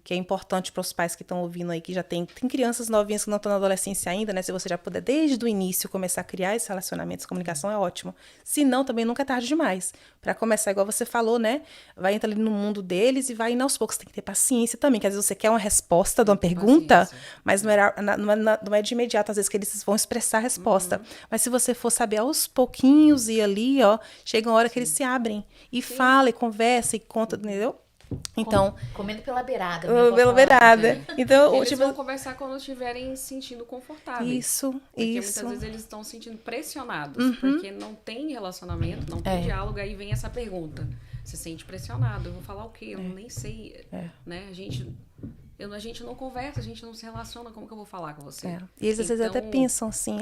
que é importante para os pais que estão ouvindo aí, que já tem crianças novinhas que não estão na adolescência ainda, né? Se você já puder, desde o início, começar a criar esse relacionamento, essa comunicação é ótimo. Se não, também nunca é tarde demais. Para começar, igual você falou, né? Vai entrar ali no mundo deles e vai indo aos poucos. Tem que ter paciência também, que às vezes você quer uma resposta de uma pergunta, mas não é de imediato, às vezes, que eles vão expressar a resposta. Mas se você for saber aos pouquinhos e ali, ó, chega uma hora que eles se abrem e falam, e conversam, e contam, entendeu? Então, comendo pela beirada. Pela beirada. Então, eles vão conversar quando estiverem se sentindo confortáveis. Porque muitas vezes eles estão se sentindo pressionados, porque não tem relacionamento, não tem diálogo, aí vem essa pergunta. Você se sente pressionado, eu vou falar o quê? Eu nem sei, né? A gente não conversa, a gente não se relaciona, como que eu vou falar com você? E eles às vezes até pensam assim,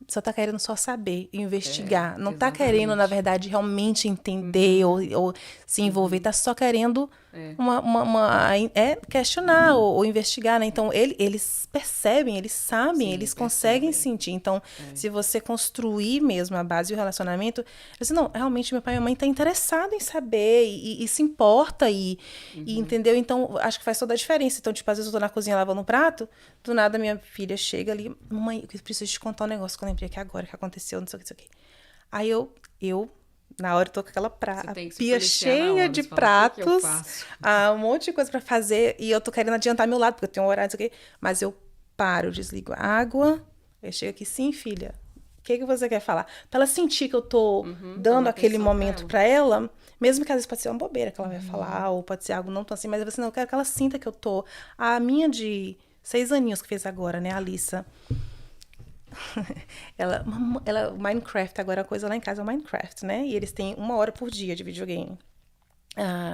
só tá querendo só saber, investigar. Não tá querendo, na verdade, realmente entender ou se envolver. Tá só querendo questionar ou investigar, né? Então, eles percebem, eles sabem, eles conseguem sentir. Então, se você construir mesmo a base do relacionamento, assim, não, realmente meu pai e minha mãe tá interessado em saber e se importa e entendeu? Então, acho que faz toda a diferença. Então, tipo, às vezes eu tô na cozinha lavando um prato, do nada minha filha chega ali, mãe, eu preciso te contar um negócio que eu lembrei aqui agora, que aconteceu, não sei o que, não sei o que. Aí eu na hora eu tô com aquela pia cheia de pratos, um monte de coisa pra fazer, e eu tô querendo adiantar meu lado, porque eu tenho um horário, não sei o que, mas eu paro, desligo a água, eu chego aqui, sim, filha, o que você quer falar? Pra ela sentir que eu tô dando aquele momento pra ela, mesmo que às vezes pode ser uma bobeira que ela vai falar, ou pode ser algo não tão assim, mas assim, não, eu quero que ela sinta que eu tô... A minha de 6 aninhos que fez agora, né, a Alissa, ela, Minecraft, agora a coisa lá em casa é o Minecraft, né? E eles têm 1 hora por dia de videogame,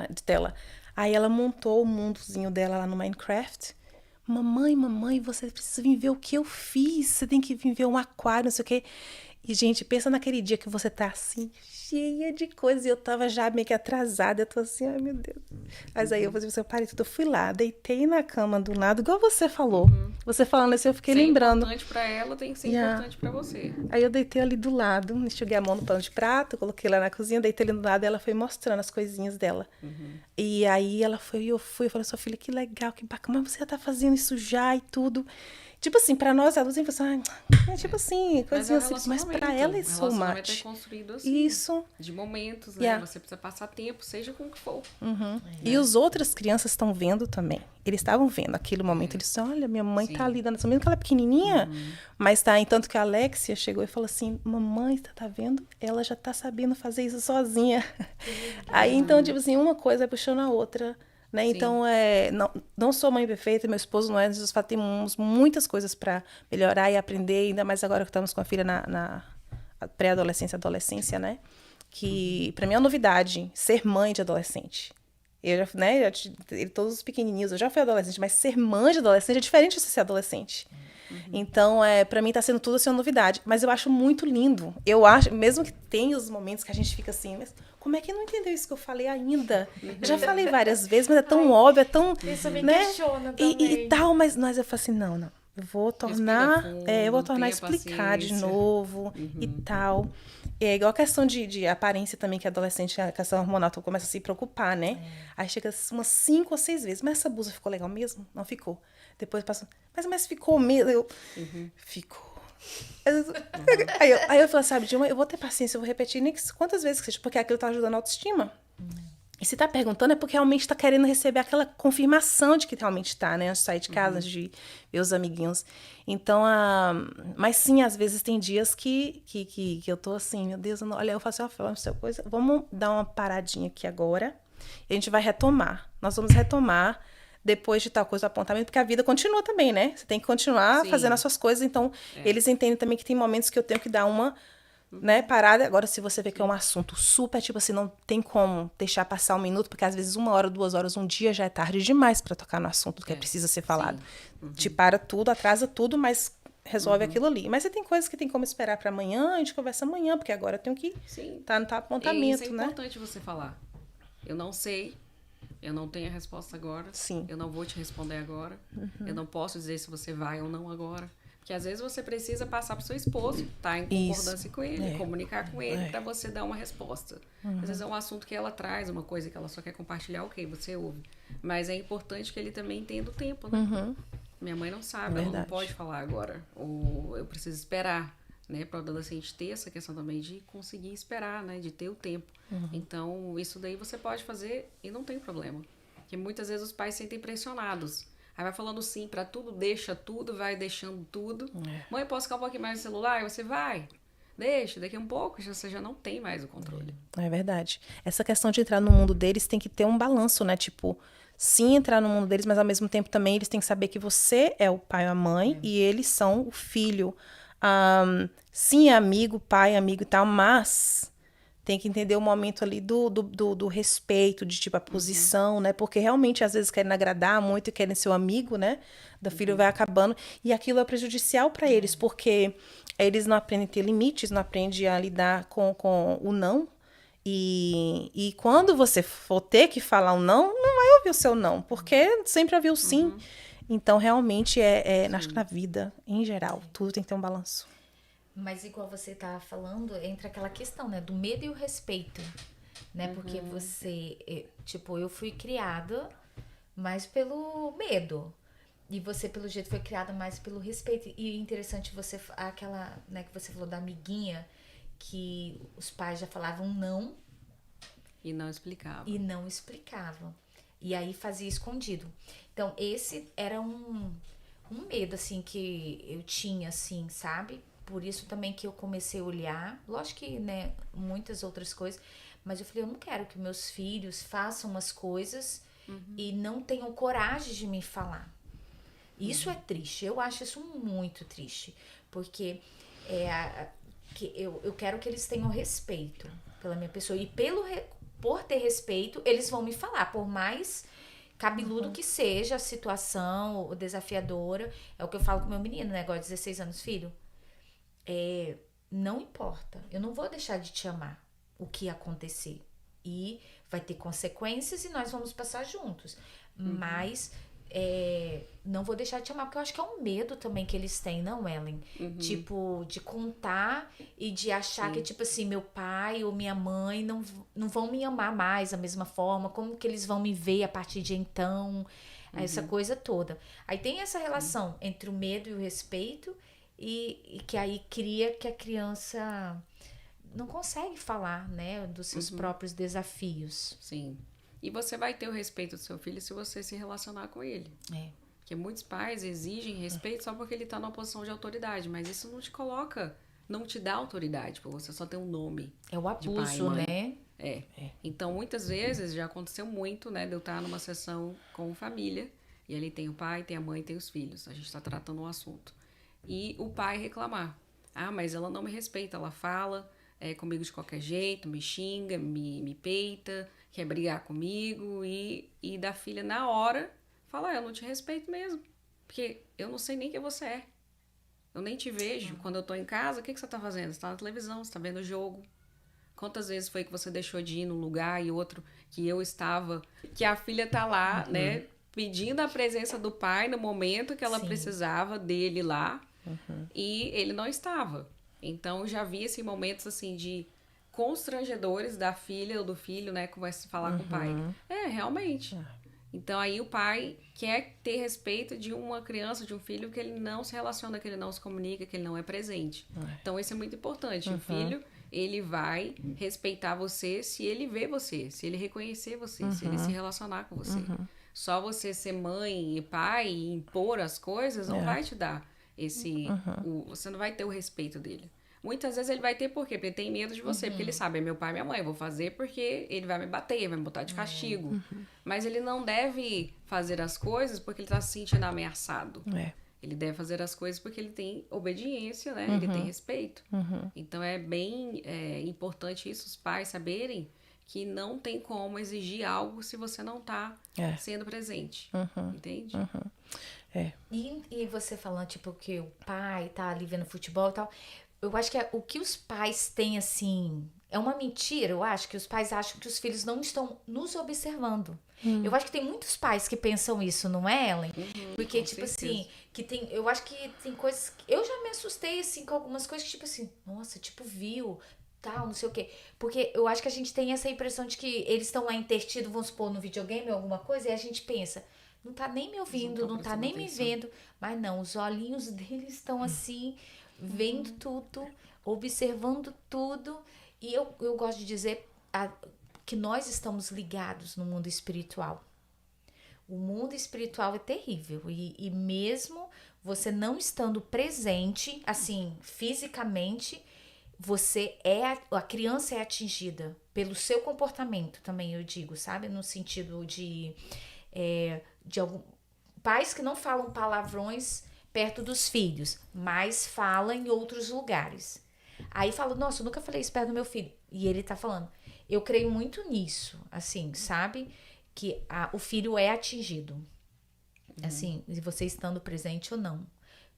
de tela. Aí ela montou o mundozinho dela lá no Minecraft. Mamãe, você precisa vir ver o que eu fiz. Você tem que vir ver um aquário, não sei o quê. E, gente, pensa naquele dia que você tá assim, cheia de coisas, e eu tava já meio que atrasada, eu tô assim, ai meu Deus. Mas aí eu parei tudo, eu fui lá, deitei na cama do lado, igual você falou. Você falando assim, eu fiquei lembrando. Se é importante pra ela, tem que ser importante pra você. Aí eu deitei ali do lado, enxuguei a mão no pano de prato, coloquei lá na cozinha, deitei ali do lado, e ela foi mostrando as coisinhas dela. E aí ela foi, eu falei, sua filha, que legal, que bacana, mas você já tá fazendo isso já e tudo. Tipo assim, pra nós adultos, a gente fala assim, tipo assim, coisinha simples, mas pra ela é so much. É construído assim. Isso. De momentos, né? Você precisa passar tempo, seja com o que for. E as outras crianças estão vendo também. Eles estavam vendo aquele momento. Eles disseram, olha, minha mãe tá ali, mesmo que ela é pequenininha, mas tá. Entanto que a Alexia chegou e falou assim, mamãe, você tá vendo? Ela já tá sabendo fazer isso sozinha. Aí, então, tipo assim, uma coisa vai puxando a outra. Né? Então, não sou mãe perfeita, meu esposo não é, nós temos muitas coisas para melhorar e aprender, ainda mais agora que estamos com a filha na pré-adolescência, adolescência, né? Que para mim é uma novidade ser mãe de adolescente. Eu já, né, todos os pequenininhos, eu já fui adolescente, mas ser mãe de adolescente é diferente de ser adolescente. Então, para mim tá sendo tudo assim uma novidade, mas eu acho muito lindo. Eu acho, mesmo que tenha os momentos que a gente fica assim, mas como é que não entendeu isso que eu falei ainda? Eu já falei várias vezes, mas é tão óbvio, é tão, isso me né? questiona também. E tal, mas eu falo assim, não. Eu vou tornar, explicar de novo e tal. É igual a questão de aparência também, que a adolescente, a questão hormonal, tu começa a se preocupar, né? Aí chega umas 5 ou 6 vezes. Mas essa blusa ficou legal mesmo? Não ficou. Depois passa, mas ficou mesmo? Ficou. Aí eu falo, sabe, Dilma, eu vou ter paciência, eu vou repetir nem quantas vezes que seja, porque aquilo tá ajudando a autoestima. E se tá perguntando é porque realmente tá querendo receber aquela confirmação de que realmente tá, né? Antes de sair de casa, antes de ver os amiguinhos. Então, mas sim, às vezes tem dias que eu tô assim, meu Deus, olha, eu faço uma coisa, vamos dar uma paradinha aqui agora e a gente vai retomar. Nós vamos retomar depois de tal coisa, apontamento, porque a vida continua também, né? Você tem que continuar fazendo as suas coisas, então eles entendem também que tem momentos que eu tenho que dar uma né, parada. Agora, se você vê que é um assunto super, tipo assim, não tem como deixar passar 1 minuto, porque às vezes 1 hora, 2 horas, um dia já é tarde demais para tocar no assunto que precisa ser falado. Te para tudo, atrasa tudo, mas resolve aquilo ali. Mas você tem coisas que tem como esperar para amanhã, a gente conversa amanhã, porque agora eu tenho que tá no apontamento, isso é né? importante você falar. Eu não sei, eu não tenho a resposta agora. Eu não vou te responder agora. Eu não posso dizer se você vai ou não agora. Porque às vezes você precisa passar para o seu esposo, tá em concordância com ele, comunicar com ele para você dar uma resposta. Às vezes é um assunto que ela traz, uma coisa que ela só quer compartilhar, ok, você ouve. Mas é importante que ele também entenda o tempo, né? Minha mãe não sabe, ela não pode falar agora. Ou eu preciso esperar, né? Para o adolescente ter essa questão também de conseguir esperar, né? De ter o tempo. Então, isso daí você pode fazer e não tem problema. Porque muitas vezes os pais se sentem pressionados. Aí vai falando sim pra tudo, deixa tudo, vai deixando tudo. Mãe, posso ficar um pouquinho mais no celular? E você vai, deixa, daqui a um pouco você já não tem mais o controle. É verdade. Essa questão de entrar no mundo deles tem que ter um balanço, né? Tipo, sim entrar no mundo deles, mas ao mesmo tempo também eles têm que saber que você é o pai ou a mãe e eles são o filho. Sim, é amigo, pai, amigo e tal, mas tem que entender o momento ali do respeito, de tipo a posição, né? Porque realmente às vezes querem agradar muito e querem ser o amigo, né? Do filho vai acabando. E aquilo é prejudicial para eles, porque eles não aprendem a ter limites, não aprendem a lidar com o não. E quando você for ter que falar um não vai ouvir o seu não, porque sempre ouviu o sim. Então, realmente, acho que na vida, em geral, tudo tem que ter um balanço. Mas igual você tá falando, entra aquela questão, né? Do medo e o respeito, né? Porque você, tipo, eu fui criada mais pelo medo. E você, pelo jeito, foi criada mais pelo respeito. E interessante você, aquela, né, que você falou da amiguinha, que os pais já falavam não. E não explicavam. E aí fazia escondido. Então, esse era um medo, assim, que eu tinha, assim, sabe? Por isso também que eu comecei a olhar, lógico que, né, muitas outras coisas, mas eu falei, eu não quero que meus filhos façam umas coisas e não tenham coragem de me falar. Isso é triste, eu acho isso muito triste, porque eu quero que eles tenham respeito pela minha pessoa e por ter respeito, eles vão me falar, por mais cabeludo que seja a situação, ou desafiadora, é o que eu falo com meu menino, né, agora 16 anos, filho, não importa, eu não vou deixar de te amar o que acontecer e vai ter consequências e nós vamos passar juntos, mas não vou deixar de te amar, porque eu acho que é um medo também que eles têm, não, Ellen? Tipo, de contar e de achar que, tipo assim, meu pai ou minha mãe não vão me amar mais da mesma forma, como que eles vão me ver a partir de então? essa coisa toda. Aí tem essa relação entre o medo e o respeito e que aí cria que a criança não consegue falar, né, dos seus próprios desafios. Sim. E você vai ter o respeito do seu filho se você se relacionar com ele. Porque muitos pais exigem respeito só porque ele está numa posição de autoridade, mas isso não te coloca, não te dá autoridade, porque você só tem um nome. É o abuso, né? Então, muitas vezes, já aconteceu muito, né, de eu estar numa sessão com família, e ali tem o pai, tem a mãe, tem os filhos. A gente está tratando um assunto. E o pai reclamar. Mas ela não me respeita, ela fala comigo de qualquer jeito, me xinga, me peita, quer brigar comigo, e da filha, na hora, fala, eu não te respeito mesmo, porque eu não sei nem quem você é. Eu nem te vejo. Quando eu tô em casa, o que você tá fazendo? Você tá na televisão, você tá vendo o jogo. Quantas vezes foi que você deixou de ir num lugar e outro que eu estava, que a filha tá lá, né, pedindo a presença do pai no momento que ela precisava dele lá, e ele não estava. Então, eu já vi esses momentos, assim, de constrangedores da filha ou do filho, né, começa a falar com o pai. Realmente. Então, aí o pai quer ter respeito de uma criança, de um filho, que ele não se relaciona, que ele não se comunica, que ele não é presente. Então, isso é muito importante. O filho, ele vai respeitar você se ele vê você, se ele reconhecer você, se ele se relacionar com você. Só você ser mãe e pai e impor as coisas não vai te dar esse... você não vai ter o respeito dele. Muitas vezes ele vai ter por quê? Porque ele tem medo de você, porque ele sabe, é meu pai e minha mãe, eu vou fazer porque ele vai me bater, vai me botar de castigo. Mas ele não deve fazer as coisas porque ele tá se sentindo ameaçado. Ele deve fazer as coisas porque ele tem obediência, né? Ele tem respeito. Então é bem importante isso, os pais saberem que não tem como exigir algo se você não tá sendo presente. Entende? E você falando, tipo, que o pai tá ali vendo futebol e tal... Eu acho que o que os pais têm, assim... É uma mentira, eu acho, que os pais acham que os filhos não estão nos observando. Eu acho que tem muitos pais que pensam isso, não é, Ellen? Porque, tipo assim, que tem... Eu acho que tem coisas... Eu já me assustei, assim, com algumas coisas que, tipo assim... Nossa, tipo, viu... Tal, não sei o quê. Porque eu acho que a gente tem essa impressão de que eles estão lá entretidos, vamos supor, no videogame ou alguma coisa, e a gente pensa... Não tá nem me ouvindo, não tá nem me vendo. Mas não, os olhinhos deles estão assim... Vendo tudo, observando tudo. E eu gosto de dizer que nós estamos ligados no mundo espiritual. O mundo espiritual é terrível. E mesmo você não estando presente, assim, fisicamente, a criança é atingida pelo seu comportamento também, eu digo, sabe? No sentido de pais que não falam palavrões perto dos filhos, mas fala em outros lugares. Aí fala, nossa, eu nunca falei isso perto do meu filho. E ele tá falando. Eu creio muito nisso, assim, sabe? Que o filho é atingido. Assim, você estando presente ou não.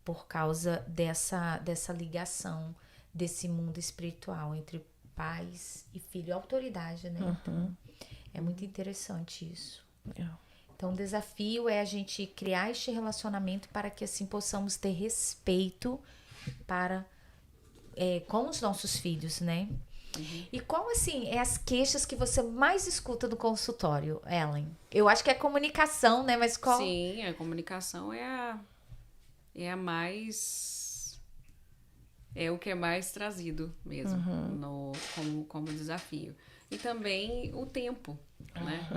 Por causa dessa ligação, desse mundo espiritual entre pais e filho. Autoridade, né? Então, é muito interessante isso. Então, o desafio é a gente criar este relacionamento para que assim possamos ter respeito com os nossos filhos, né? E qual, assim, é as queixas que você mais escuta no consultório, Ellen? Eu acho que é comunicação, né? Mas qual... Sim, a comunicação é a mais... É o que é mais trazido mesmo como desafio. E também o tempo, né?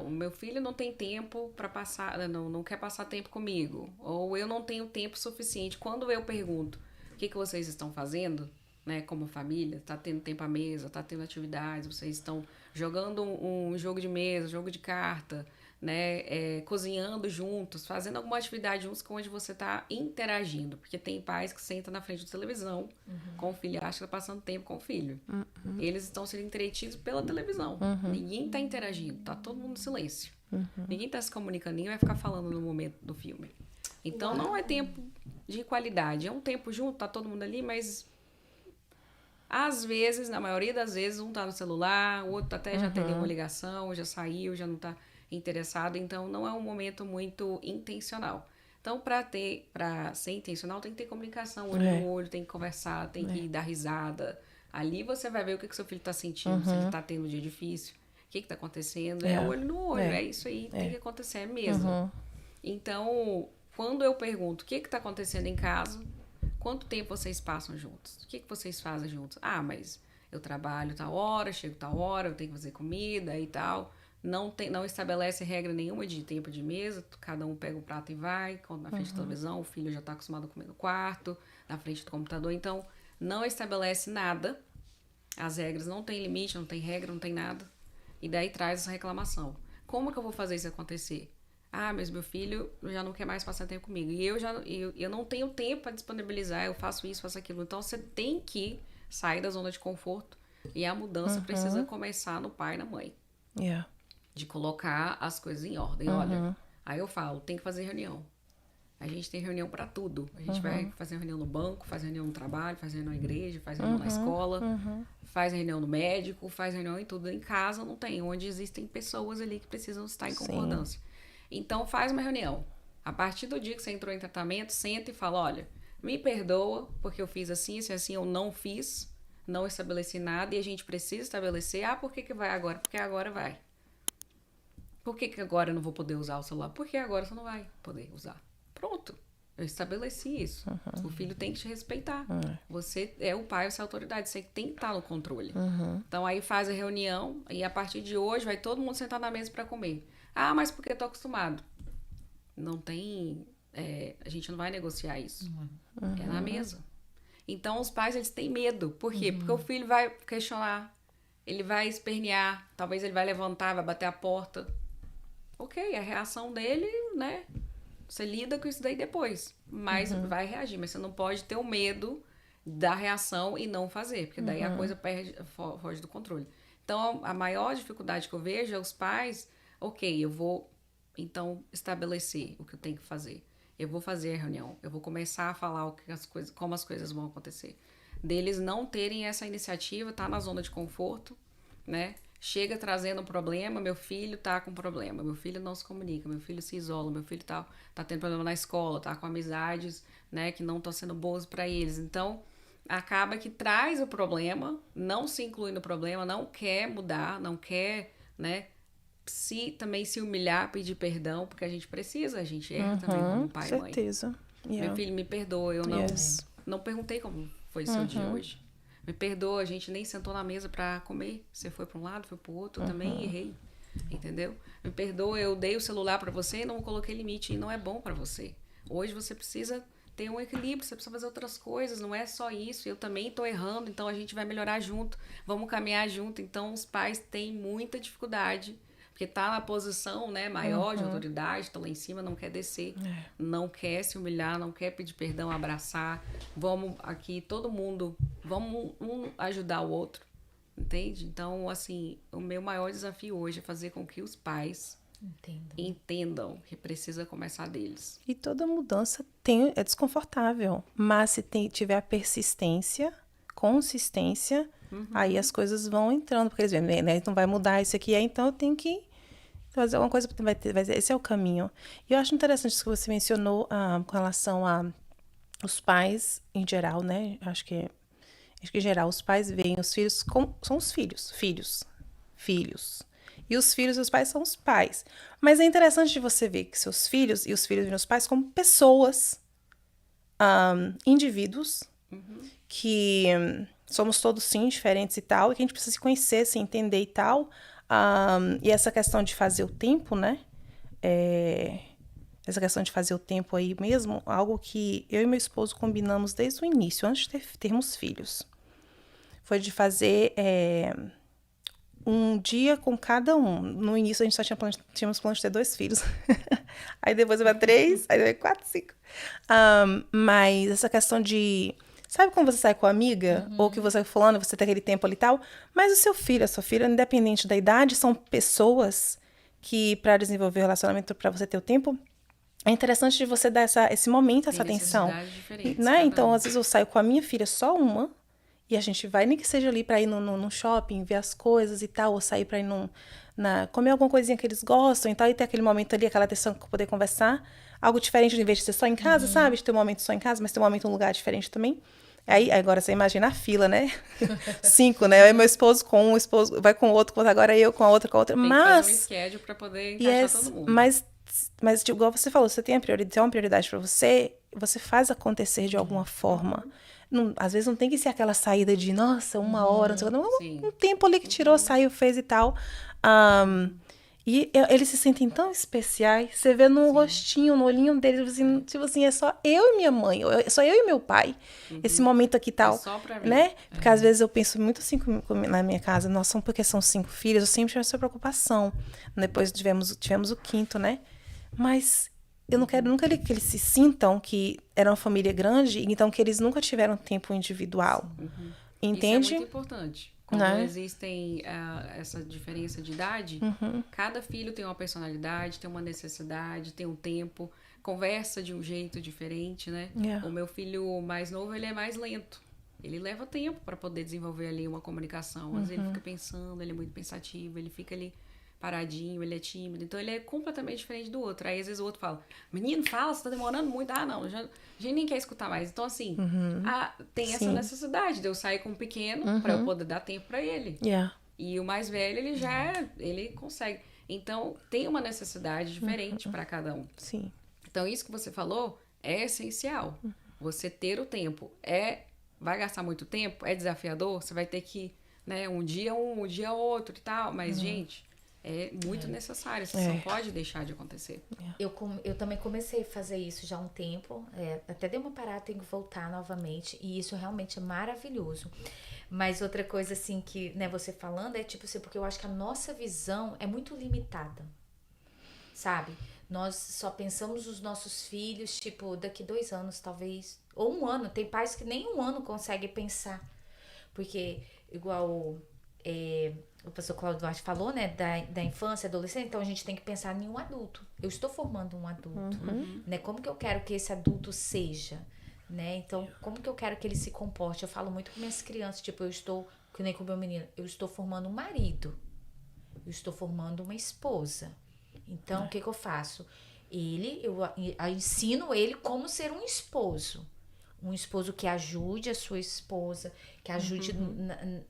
O meu filho não tem tempo para passar, não quer passar tempo comigo. Ou eu não tenho tempo suficiente. Quando eu pergunto o que vocês estão fazendo, né, como família, tá tendo tempo à mesa, tá tendo atividades, vocês estão jogando um jogo de mesa, jogo de carta, né, cozinhando juntos, fazendo alguma atividade juntos onde você tá interagindo, porque tem pais que sentam na frente da televisão com o filho, acham que tá passando tempo com o filho. Eles estão sendo entretidos pela televisão. Ninguém tá interagindo, tá todo mundo em silêncio. Ninguém tá se comunicando, ninguém vai ficar falando no momento do filme. Então não é tempo de qualidade, é um tempo junto, tá todo mundo ali, mas às vezes, na maioria das vezes, um tá no celular, o outro até já atendeu uma ligação, já saiu, já não tá interessado, então não é um momento muito intencional. Então, para ser intencional, tem que ter comunicação, olho no olho, tem que conversar, tem que dar risada. Ali você vai ver o que seu filho tá sentindo, se ele tá tendo um dia difícil, que está acontecendo? É olho no olho, é isso aí, tem que acontecer mesmo. Então, quando eu pergunto o que está acontecendo em casa, quanto tempo vocês passam juntos? O que vocês fazem juntos? Ah, mas eu trabalho tal hora, chego tal hora, eu tenho que fazer comida e tal. Não estabelece regra nenhuma de tempo de mesa, cada um pega o prato e vai, quando na frente da televisão, o filho já está acostumado a comer no quarto, na frente do computador, então não estabelece nada, as regras não tem limite, não tem regra, não tem nada, e daí traz essa reclamação. Como que eu vou fazer isso acontecer? Ah, mas meu filho já não quer mais passar tempo comigo, e eu não tenho tempo para disponibilizar, eu faço isso, faço aquilo, então você tem que sair da zona de conforto, e a mudança precisa começar no pai e na mãe. De colocar as coisas em ordem. Olha, aí eu falo, tem que fazer reunião. A gente tem reunião para tudo. A gente vai fazer reunião no banco, faz reunião no trabalho, faz reunião na igreja, faz reunião na escola, faz reunião no médico, faz reunião em tudo. Em casa não tem, onde existem pessoas ali que precisam estar em concordância. Então faz uma reunião. A partir do dia que você entrou em tratamento, senta e fala, olha, me perdoa porque eu fiz assim, se assim eu não fiz, não estabeleci nada e a gente precisa estabelecer. Ah, por que vai agora? Porque agora vai. Por que agora eu não vou poder usar o celular? Porque agora você não vai poder usar. Pronto. Eu estabeleci isso. O filho tem que te respeitar. Você é o pai, você é a autoridade. Você tem que estar no controle. Então, aí faz a reunião e a partir de hoje vai todo mundo sentar na mesa para comer. Ah, mas porque eu tô acostumado. Não tem... a gente não vai negociar isso. É na mesa. Então, os pais, eles têm medo. Por quê? Porque o filho vai questionar. Ele vai espernear. Talvez ele vai levantar, vai bater a porta. Ok, a reação dele, né? Você lida com isso daí depois. Mas vai reagir. Mas você não pode ter o medo da reação e não fazer. Porque daí a coisa foge do controle. Então, a maior dificuldade que eu vejo é os pais... Ok, eu vou, então, estabelecer o que eu tenho que fazer. Eu vou fazer a reunião. Eu vou começar a falar como as coisas vão acontecer. Deles não terem essa iniciativa, tá na zona de conforto, né? Chega trazendo um problema, meu filho tá com problema, meu filho não se comunica, meu filho se isola, meu filho tá tendo problema na escola, tá com amizades, né, que não estão sendo boas para eles. Então, acaba que traz o problema, não se inclui no problema, não quer mudar, não quer, né, também se humilhar, pedir perdão, porque a gente precisa, a gente erra também como pai e mãe. Certeza. Meu filho, me perdoa, eu não perguntei como foi seu dia hoje. Me perdoa, a gente nem sentou na mesa pra comer. Você foi pra um lado, foi pro outro, eu também errei. Entendeu? Me perdoa, eu dei o celular pra você e não coloquei limite. E não é bom pra você. Hoje você precisa ter um equilíbrio, você precisa fazer outras coisas, não é só isso. Eu também tô errando, então a gente vai melhorar junto. Vamos caminhar junto. Então os pais têm muita dificuldade, porque tá na posição, né, maior de autoridade, tá lá em cima, não quer descer, não quer se humilhar, não quer pedir perdão, abraçar. Vamos aqui, todo mundo, vamos um ajudar o outro, entende? Então, assim, o meu maior desafio hoje é fazer com que os pais entendam que precisa começar deles. E toda mudança é desconfortável, mas se tiver a persistência, consistência, aí as coisas vão entrando, porque eles veem, né, não vai mudar isso aqui, então eu tenho que fazer alguma coisa, esse é o caminho. E eu acho interessante isso que você mencionou com relação a os pais em geral, né, acho que em geral os pais veem os filhos como são os filhos, e os filhos e os pais são os pais, mas é interessante de você ver que seus filhos e os filhos veem os pais como pessoas, indivíduos, que somos todos, sim, diferentes e tal, e que a gente precisa se conhecer, se entender e tal. E essa questão de fazer o tempo, né? Essa questão de fazer o tempo aí mesmo, algo que eu e meu esposo combinamos desde o início, antes de termos filhos. Foi de fazer um dia com cada um. No início a gente só tínhamos plano de ter 2 filhos. Aí depois vai 3, aí vai 4, 5. Mas essa questão de... Sabe quando você sai com a amiga? Ou que você falando, você tem aquele tempo ali e tal? Mas o seu filho, a sua filha, independente da idade, são pessoas que, para desenvolver o relacionamento, para você ter o tempo, é interessante de você dar esse momento, essa atenção. Né? Então, às vezes eu saio com a minha filha, só uma, e a gente vai, nem que seja ali para ir no shopping, ver as coisas e tal, ou sair para ir comer alguma coisinha que eles gostam e tal, e ter aquele momento ali, aquela atenção para poder conversar. Algo diferente, em vez de ser só em casa, sabe? De ter um momento só em casa, mas ter um momento em um lugar diferente também. Aí, agora você imagina a fila, né? 5, né? Aí meu esposo com um, o esposo vai com o outro, agora eu com a outra, Tem que fazer um schedule pra poder encaixar todo mundo. Mas tipo, igual você falou, você tem uma prioridade pra você, você faz acontecer de alguma forma. Não, às vezes não tem que ser aquela saída de, nossa, 1 hora, não sei o que. Um tempo ali que tirou, saiu, fez e tal. E eles se sentem tão especiais. Você vê no rostinho, no olhinho deles, assim, tipo assim, é só eu e minha mãe, só eu e meu pai. Esse momento aqui e tal. É só pra mim. Né? Porque às vezes eu penso muito assim na minha casa, porque são 5 filhos, eu sempre tive essa preocupação. Depois tivemos o 5º, né? Mas eu não quero nunca que eles se sintam que era uma família grande, então que eles nunca tiveram tempo individual. Entende? Isso é muito importante. Quando existem essa diferença de idade, cada filho tem uma personalidade, tem uma necessidade, tem um tempo, conversa de um jeito diferente, né? O meu filho mais novo, ele é mais lento. Ele leva tempo para poder desenvolver ali uma comunicação. Às vezes ele fica pensando, ele é muito pensativo, ele fica ali paradinho, ele é tímido. Então, ele é completamente diferente do outro. Aí, às vezes, o outro fala, menino, fala, você tá demorando muito. Ah, não, a gente nem quer escutar mais. Então, assim, tem essa necessidade de eu sair com o pequeno pra eu poder dar tempo pra ele. E o mais velho, ele consegue. Então, tem uma necessidade diferente pra cada um. Sim. Então, isso que você falou é essencial. Você ter o tempo. Vai gastar muito tempo? É desafiador? Você vai ter que, né, um dia outro e tal. Mas, gente... é muito necessário, você não pode deixar de acontecer. Eu também comecei a fazer isso já há um tempo, até dei uma parada, tenho que voltar novamente, e isso realmente é maravilhoso. Mas outra coisa assim que, né, você falando é tipo assim, porque eu acho que a nossa visão é muito limitada, sabe? Nós só pensamos nos nossos filhos, tipo, daqui 2 anos talvez, ou 1 ano, tem pais que nem 1 ano conseguem pensar, porque igual... o pastor Cláudio Duarte falou, né, da infância, adolescência, então a gente tem que pensar em um adulto. Eu estou formando um adulto, né? Como que eu quero que esse adulto seja, né? Então, como que eu quero que ele se comporte? Eu falo muito com minhas crianças, tipo, que nem com o meu menino, eu estou formando um marido, eu estou formando uma esposa. Então, o que eu faço? Eu ensino ele como ser um esposo. Um esposo que ajude a sua esposa, que ajude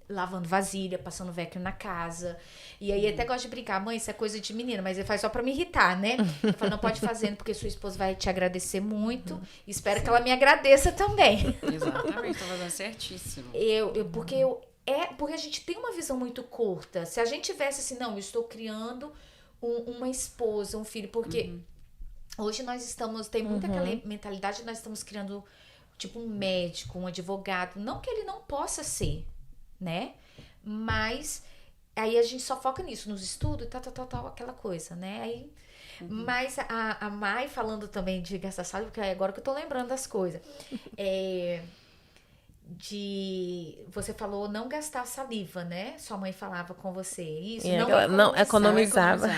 lavando vasilha, passando vecchio na casa. E aí até gosto de brincar, mãe, isso é coisa de menina, mas ele faz só pra me irritar, né? Eu falo, não pode fazer, porque sua esposa vai te agradecer muito. Espero que ela me agradeça também. Exatamente, tá fazendo certíssimo. Porque a gente tem uma visão muito curta. Se a gente tivesse assim, não, eu estou criando uma esposa, um filho, porque hoje tem muita aquela mentalidade, nós estamos criando... tipo um médico, um advogado, não que ele não possa ser, né? Mas aí a gente só foca nisso, nos estudos, tal, aquela coisa, né? Aí, mas a Mai falando também de gastar saliva, porque é agora que eu tô lembrando das coisas. Você falou não gastar saliva, né? Sua mãe falava com você isso, não economizava.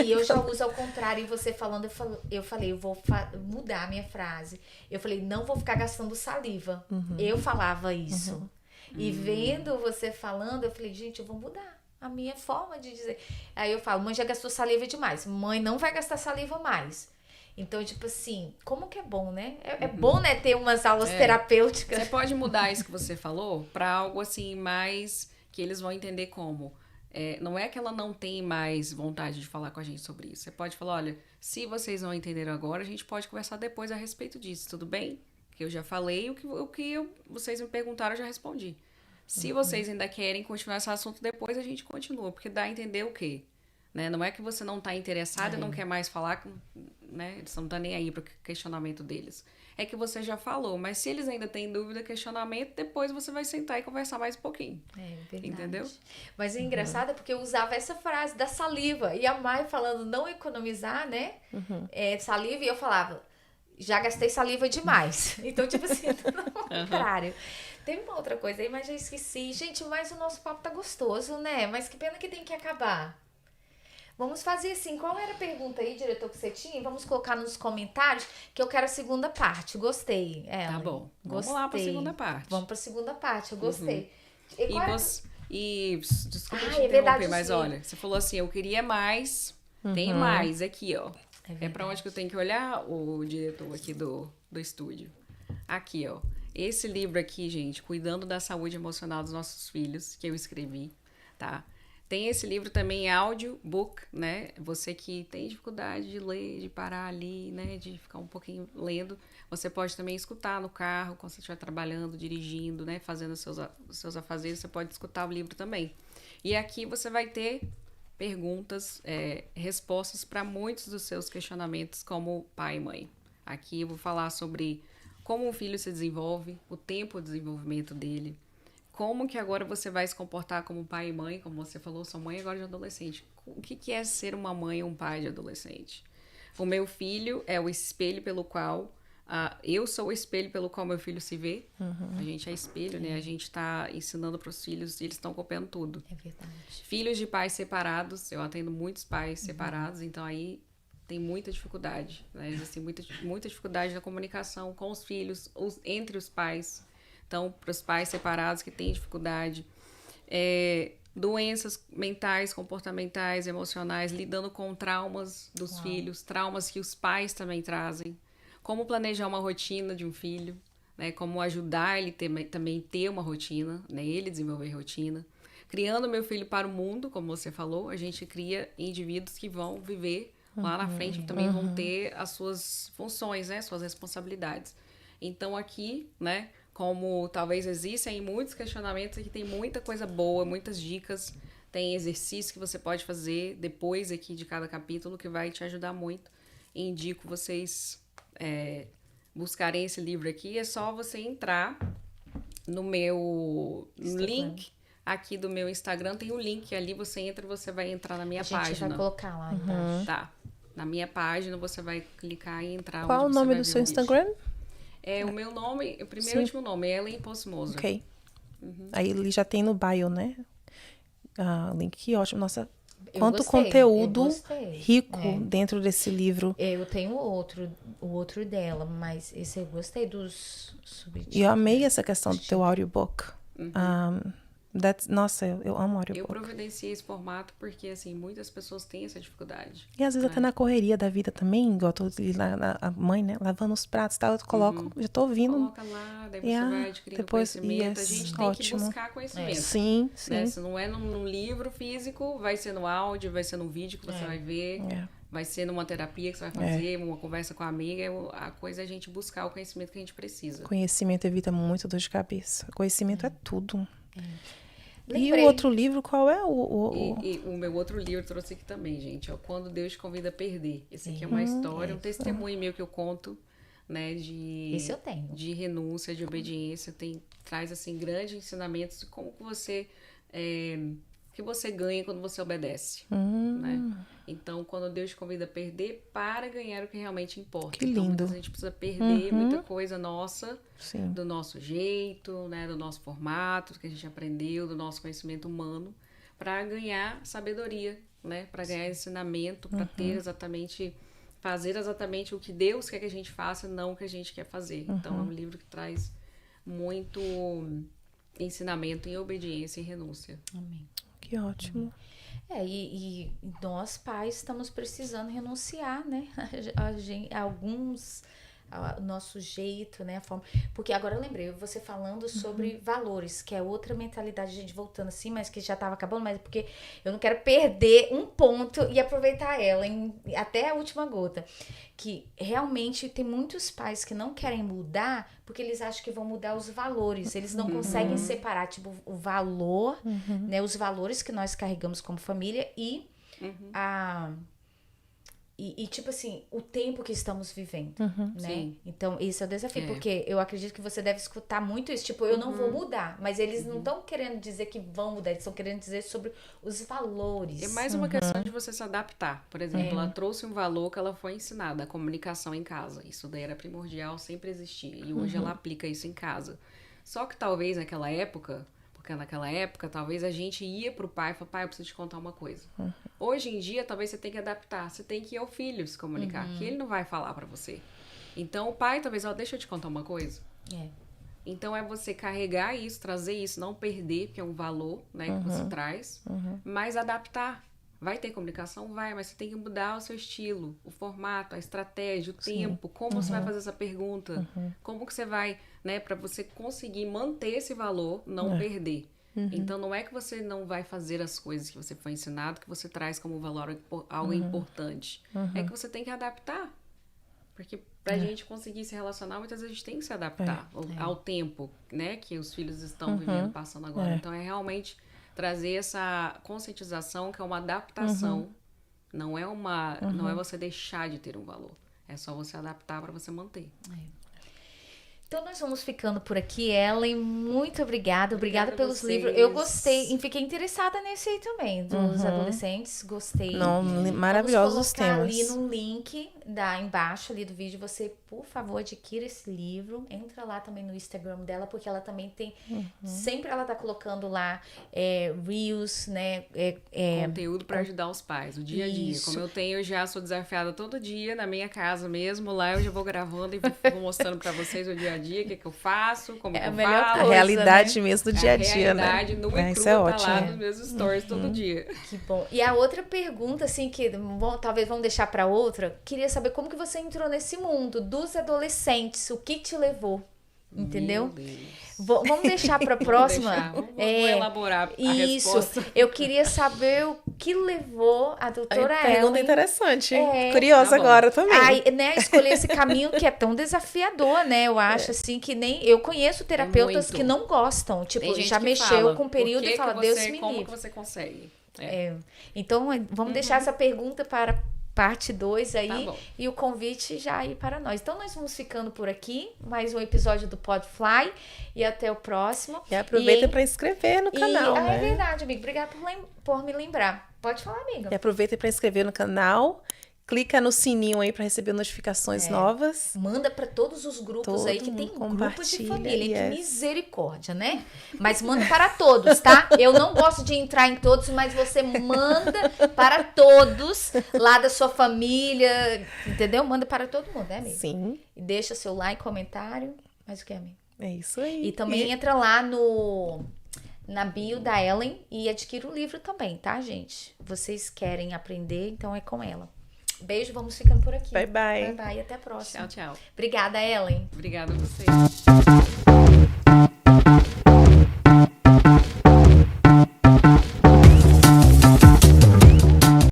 E eu já uso ao contrário, e você falando, eu falei, eu vou mudar a minha frase. Eu falei, não vou ficar gastando saliva. Eu falava isso. E vendo você falando, eu falei, gente, eu vou mudar a minha forma de dizer. Aí eu falo, mãe já gastou saliva demais. Mãe não vai gastar saliva mais. Então, tipo assim, como que é bom, né? É bom, né, ter umas aulas terapêuticas. Você pode mudar isso que você falou para algo assim mais que eles vão entender como. Não é que ela não tem mais vontade de falar com a gente sobre isso. Você pode falar, olha, se vocês não entenderam agora, a gente pode conversar depois a respeito disso, tudo bem? Que eu já falei, vocês me perguntaram, eu já respondi. Se vocês ainda querem continuar esse assunto depois, a gente continua, porque dá a entender o quê? Né? Não é que você não está interessado e não quer mais falar, né? Eles não estão nem aí para o questionamento deles. É que você já falou, mas se eles ainda têm dúvida, questionamento, depois você vai sentar e conversar mais um pouquinho. Verdade. Entendeu? Mas é engraçado porque eu usava essa frase da saliva. E a Mai falando não economizar, né? Saliva, e eu falava, já gastei saliva demais. Então, tipo assim, no contrário. Tem uma outra coisa aí, mas já esqueci. Gente, mas o nosso papo tá gostoso, né? Mas que pena que tem que acabar. Vamos fazer assim, qual era a pergunta aí, diretor, que você tinha? Vamos colocar nos comentários, que eu quero a segunda parte. Gostei, Ellen. Tá bom. Gostei. Vamos lá pra segunda parte. Vamos pra segunda parte, eu gostei. Desculpa te interromper, mas olha, você falou assim, eu queria mais, tem mais aqui, ó. É pra onde que eu tenho que olhar, o diretor aqui do estúdio? Aqui, ó. esse livro aqui, gente, Cuidando da Saúde Emocional dos Nossos Filhos, que eu escrevi, tá? Tem esse livro também em audiobook, né? Você que tem dificuldade de ler, de parar ali, né? De ficar um pouquinho lendo. Você pode também escutar no carro, quando você estiver trabalhando, dirigindo, né? Fazendo os seus afazeres, você pode escutar o livro também. E aqui você vai ter perguntas, respostas para muitos dos seus questionamentos como pai e mãe. Aqui eu vou falar sobre como o filho se desenvolve, o tempo de desenvolvimento dele, como que agora você vai se comportar como pai e mãe, como você falou, sua mãe agora de adolescente. O que é ser uma mãe ou um pai de adolescente? O meu filho é o espelho pelo qual... eu sou o espelho pelo qual meu filho se vê. A gente é espelho, né? A gente está ensinando para os filhos e eles estão copiando tudo. É verdade. Filhos de pais separados, eu atendo muitos pais separados, então aí tem muita dificuldade, né? Existe muita dificuldade na comunicação com os filhos, entre os pais. Então, para os pais separados que têm dificuldade, doenças mentais, comportamentais, emocionais, lidando com traumas dos filhos, traumas que os pais também trazem. Como planejar uma rotina de um filho, né? Como ajudar ele também ter uma rotina, né? Ele desenvolver rotina. Criando meu filho para o mundo, como você falou, a gente cria indivíduos que vão viver lá na frente, também vão ter as suas funções, né? Suas responsabilidades. Então aqui, né? Como talvez existem muitos questionamentos, aqui tem muita coisa boa, muitas dicas, tem exercício que você pode fazer depois aqui de cada capítulo que vai te ajudar muito. E indico vocês buscarem esse livro aqui. É só você entrar no meu link aqui do meu Instagram, tem o link ali, você entra, você vai entrar na minha página. A gente vai colocar lá embaixo. Tá. Na minha página você vai clicar e entrar. Qual o nome do seu Instagram? O meu nome, o primeiro e último nome, é Ellen Postmoser. Ok. Aí ele já tem no bio, né? Link, que ótimo. Nossa, quanto conteúdo rico dentro desse livro. Eu tenho o outro dela, mas esse eu gostei dos subtítulos. E eu amei essa questão do teu audiobook. Nossa, eu amo audiobook. Eu providenciei esse formato porque, assim, muitas pessoas têm essa dificuldade. E às vezes até na correria da vida também, igual eu tô ali a mãe, né, lavando os pratos e tal, eu coloco, já tô ouvindo. Coloca lá, daí você vai adquirindo conhecimento. A gente tem que buscar conhecimento. Sim, né? Se não é num livro físico, vai ser no áudio, vai ser no vídeo que você vai ver. Vai ser numa terapia que você vai fazer, uma conversa com a amiga. A coisa é a gente buscar o conhecimento que a gente precisa. Conhecimento evita muito dor de cabeça. Conhecimento é tudo. E o outro livro, qual é E o meu outro livro eu trouxe aqui também, gente. É Quando Deus Te Convida a Perder. Esse aqui é uma história, um testemunho meu que eu conto, né? Esse eu tenho. De renúncia, de obediência. Traz, assim, grandes ensinamentos de como que você... que você ganha quando você obedece, né? Então, quando Deus te convida a perder, para ganhar o que realmente importa. Que lindo. Então, muitas vezes a gente precisa perder muita coisa nossa, Sim. do nosso jeito, né? Do nosso formato, do que a gente aprendeu, do nosso conhecimento humano, para ganhar sabedoria, né? Para ganhar ensinamento, para ter fazer exatamente o que Deus quer que a gente faça, não o que a gente quer fazer. Então, é um livro que traz muito ensinamento em obediência e renúncia. Amém. Que ótimo. E nós pais estamos precisando renunciar, né? O nosso jeito, né? A forma. Porque agora eu lembrei, você falando sobre valores, que é outra mentalidade, a gente voltando assim, mas que já estava acabando, mas porque eu não quero perder um ponto e aproveitar ela até a última gota. Que realmente tem muitos pais que não querem mudar porque eles acham que vão mudar os valores. Eles não conseguem separar, tipo, o valor, né? Os valores que nós carregamos como família e tipo assim, o tempo que estamos vivendo, né? Sim. Então, esse é o desafio, porque eu acredito que você deve escutar muito isso, tipo, eu não vou mudar, mas eles não estão querendo dizer que vão mudar, eles estão querendo dizer sobre os valores. É mais uma questão de você se adaptar. Por exemplo, ela trouxe um valor que ela foi ensinada, a comunicação em casa. Isso daí era primordial, sempre existia. E hoje ela aplica isso em casa. Só que talvez naquela época... Porque naquela época, talvez a gente ia pro pai e falava, pai, eu preciso te contar uma coisa. Hoje em dia, talvez você tenha que adaptar. Você tem que ir ao filho se comunicar, que ele não vai falar pra você. Então, o pai, talvez, deixa eu te contar uma coisa. Então, é você carregar isso, trazer isso, não perder, porque é um valor, né, que você traz, mas adaptar. Vai ter comunicação? Vai, mas você tem que mudar o seu estilo, o formato, a estratégia, o tempo, como você vai fazer essa pergunta, como que você vai, né, para você conseguir manter esse valor, não perder. Então, não é que você não vai fazer as coisas que você foi ensinado, que você traz como valor algo importante. É que você tem que adaptar. Porque pra gente conseguir se relacionar, muitas vezes a gente tem que se adaptar ao tempo, né, que os filhos estão vivendo, passando agora. Então, é realmente trazer essa conscientização que é uma adaptação. Não é não é você deixar de ter um valor. É só você adaptar para você manter. Então, nós vamos ficando por aqui. Ellen, muito obrigada. Obrigada pelos vocês. livros. Eu gostei e fiquei interessada nesse aí também, dos adolescentes. Gostei. Não, maravilhosos os temas. Vamos colocar ali no link embaixo ali do vídeo. Você, por favor, adquira esse livro. Entra lá também no Instagram dela, porque ela também tem... Sempre ela tá colocando lá reels, né? Conteúdo para ajudar os pais, o dia a dia. Como eu já sou desafiada todo dia, na minha casa mesmo. Lá eu já vou gravando e vou mostrando para vocês o dia a dia, o que eu faço, como eu falo. A realidade mesmo do dia a dia, né? A realidade nua e crua tá lá nos meus stories todo dia. Que bom. E a outra pergunta, assim, que talvez vamos deixar para outra, queria saber como que você entrou nesse mundo dos adolescentes, o que te levou, entendeu? Meu Deus. Vamos deixar para a próxima. Vamos elaborar a resposta. Eu queria saber o que levou a doutora Ellen. Pergunta interessante. Curiosa agora também. Né, escolher esse caminho que é tão desafiador, né? Eu acho assim que nem... Eu conheço terapeutas que não gostam. Tipo, já mexeu com o período e fala, Deus me livre. Como que você consegue? Então, vamos deixar essa pergunta para parte 2 aí, tá, e o convite já aí para nós. Então, nós vamos ficando por aqui, mais um episódio do Podfly, e até o próximo. E aproveita para inscrever no canal, né? É verdade, amigo. Obrigada por me lembrar. Pode falar, amiga. E aproveita para inscrever no canal. Clica no sininho aí para receber notificações novas. Manda para todos os grupos aí, que tem grupos de família. Que misericórdia, né? Mas manda para todos, tá? Eu não gosto de entrar em todos, mas você manda para todos lá da sua família, entendeu? Manda para todo mundo, né, amiga? Sim. E deixa seu like, comentário. Mas o que, amiga? É isso aí. E também entra lá na bio da Ellen e adquira o livro também, tá, gente? Vocês querem aprender, então é com ela. Beijo, vamos ficando por aqui. Bye, bye. Bye, bye. Até a próxima. Tchau, tchau. Obrigada, Ellen. Obrigada a vocês.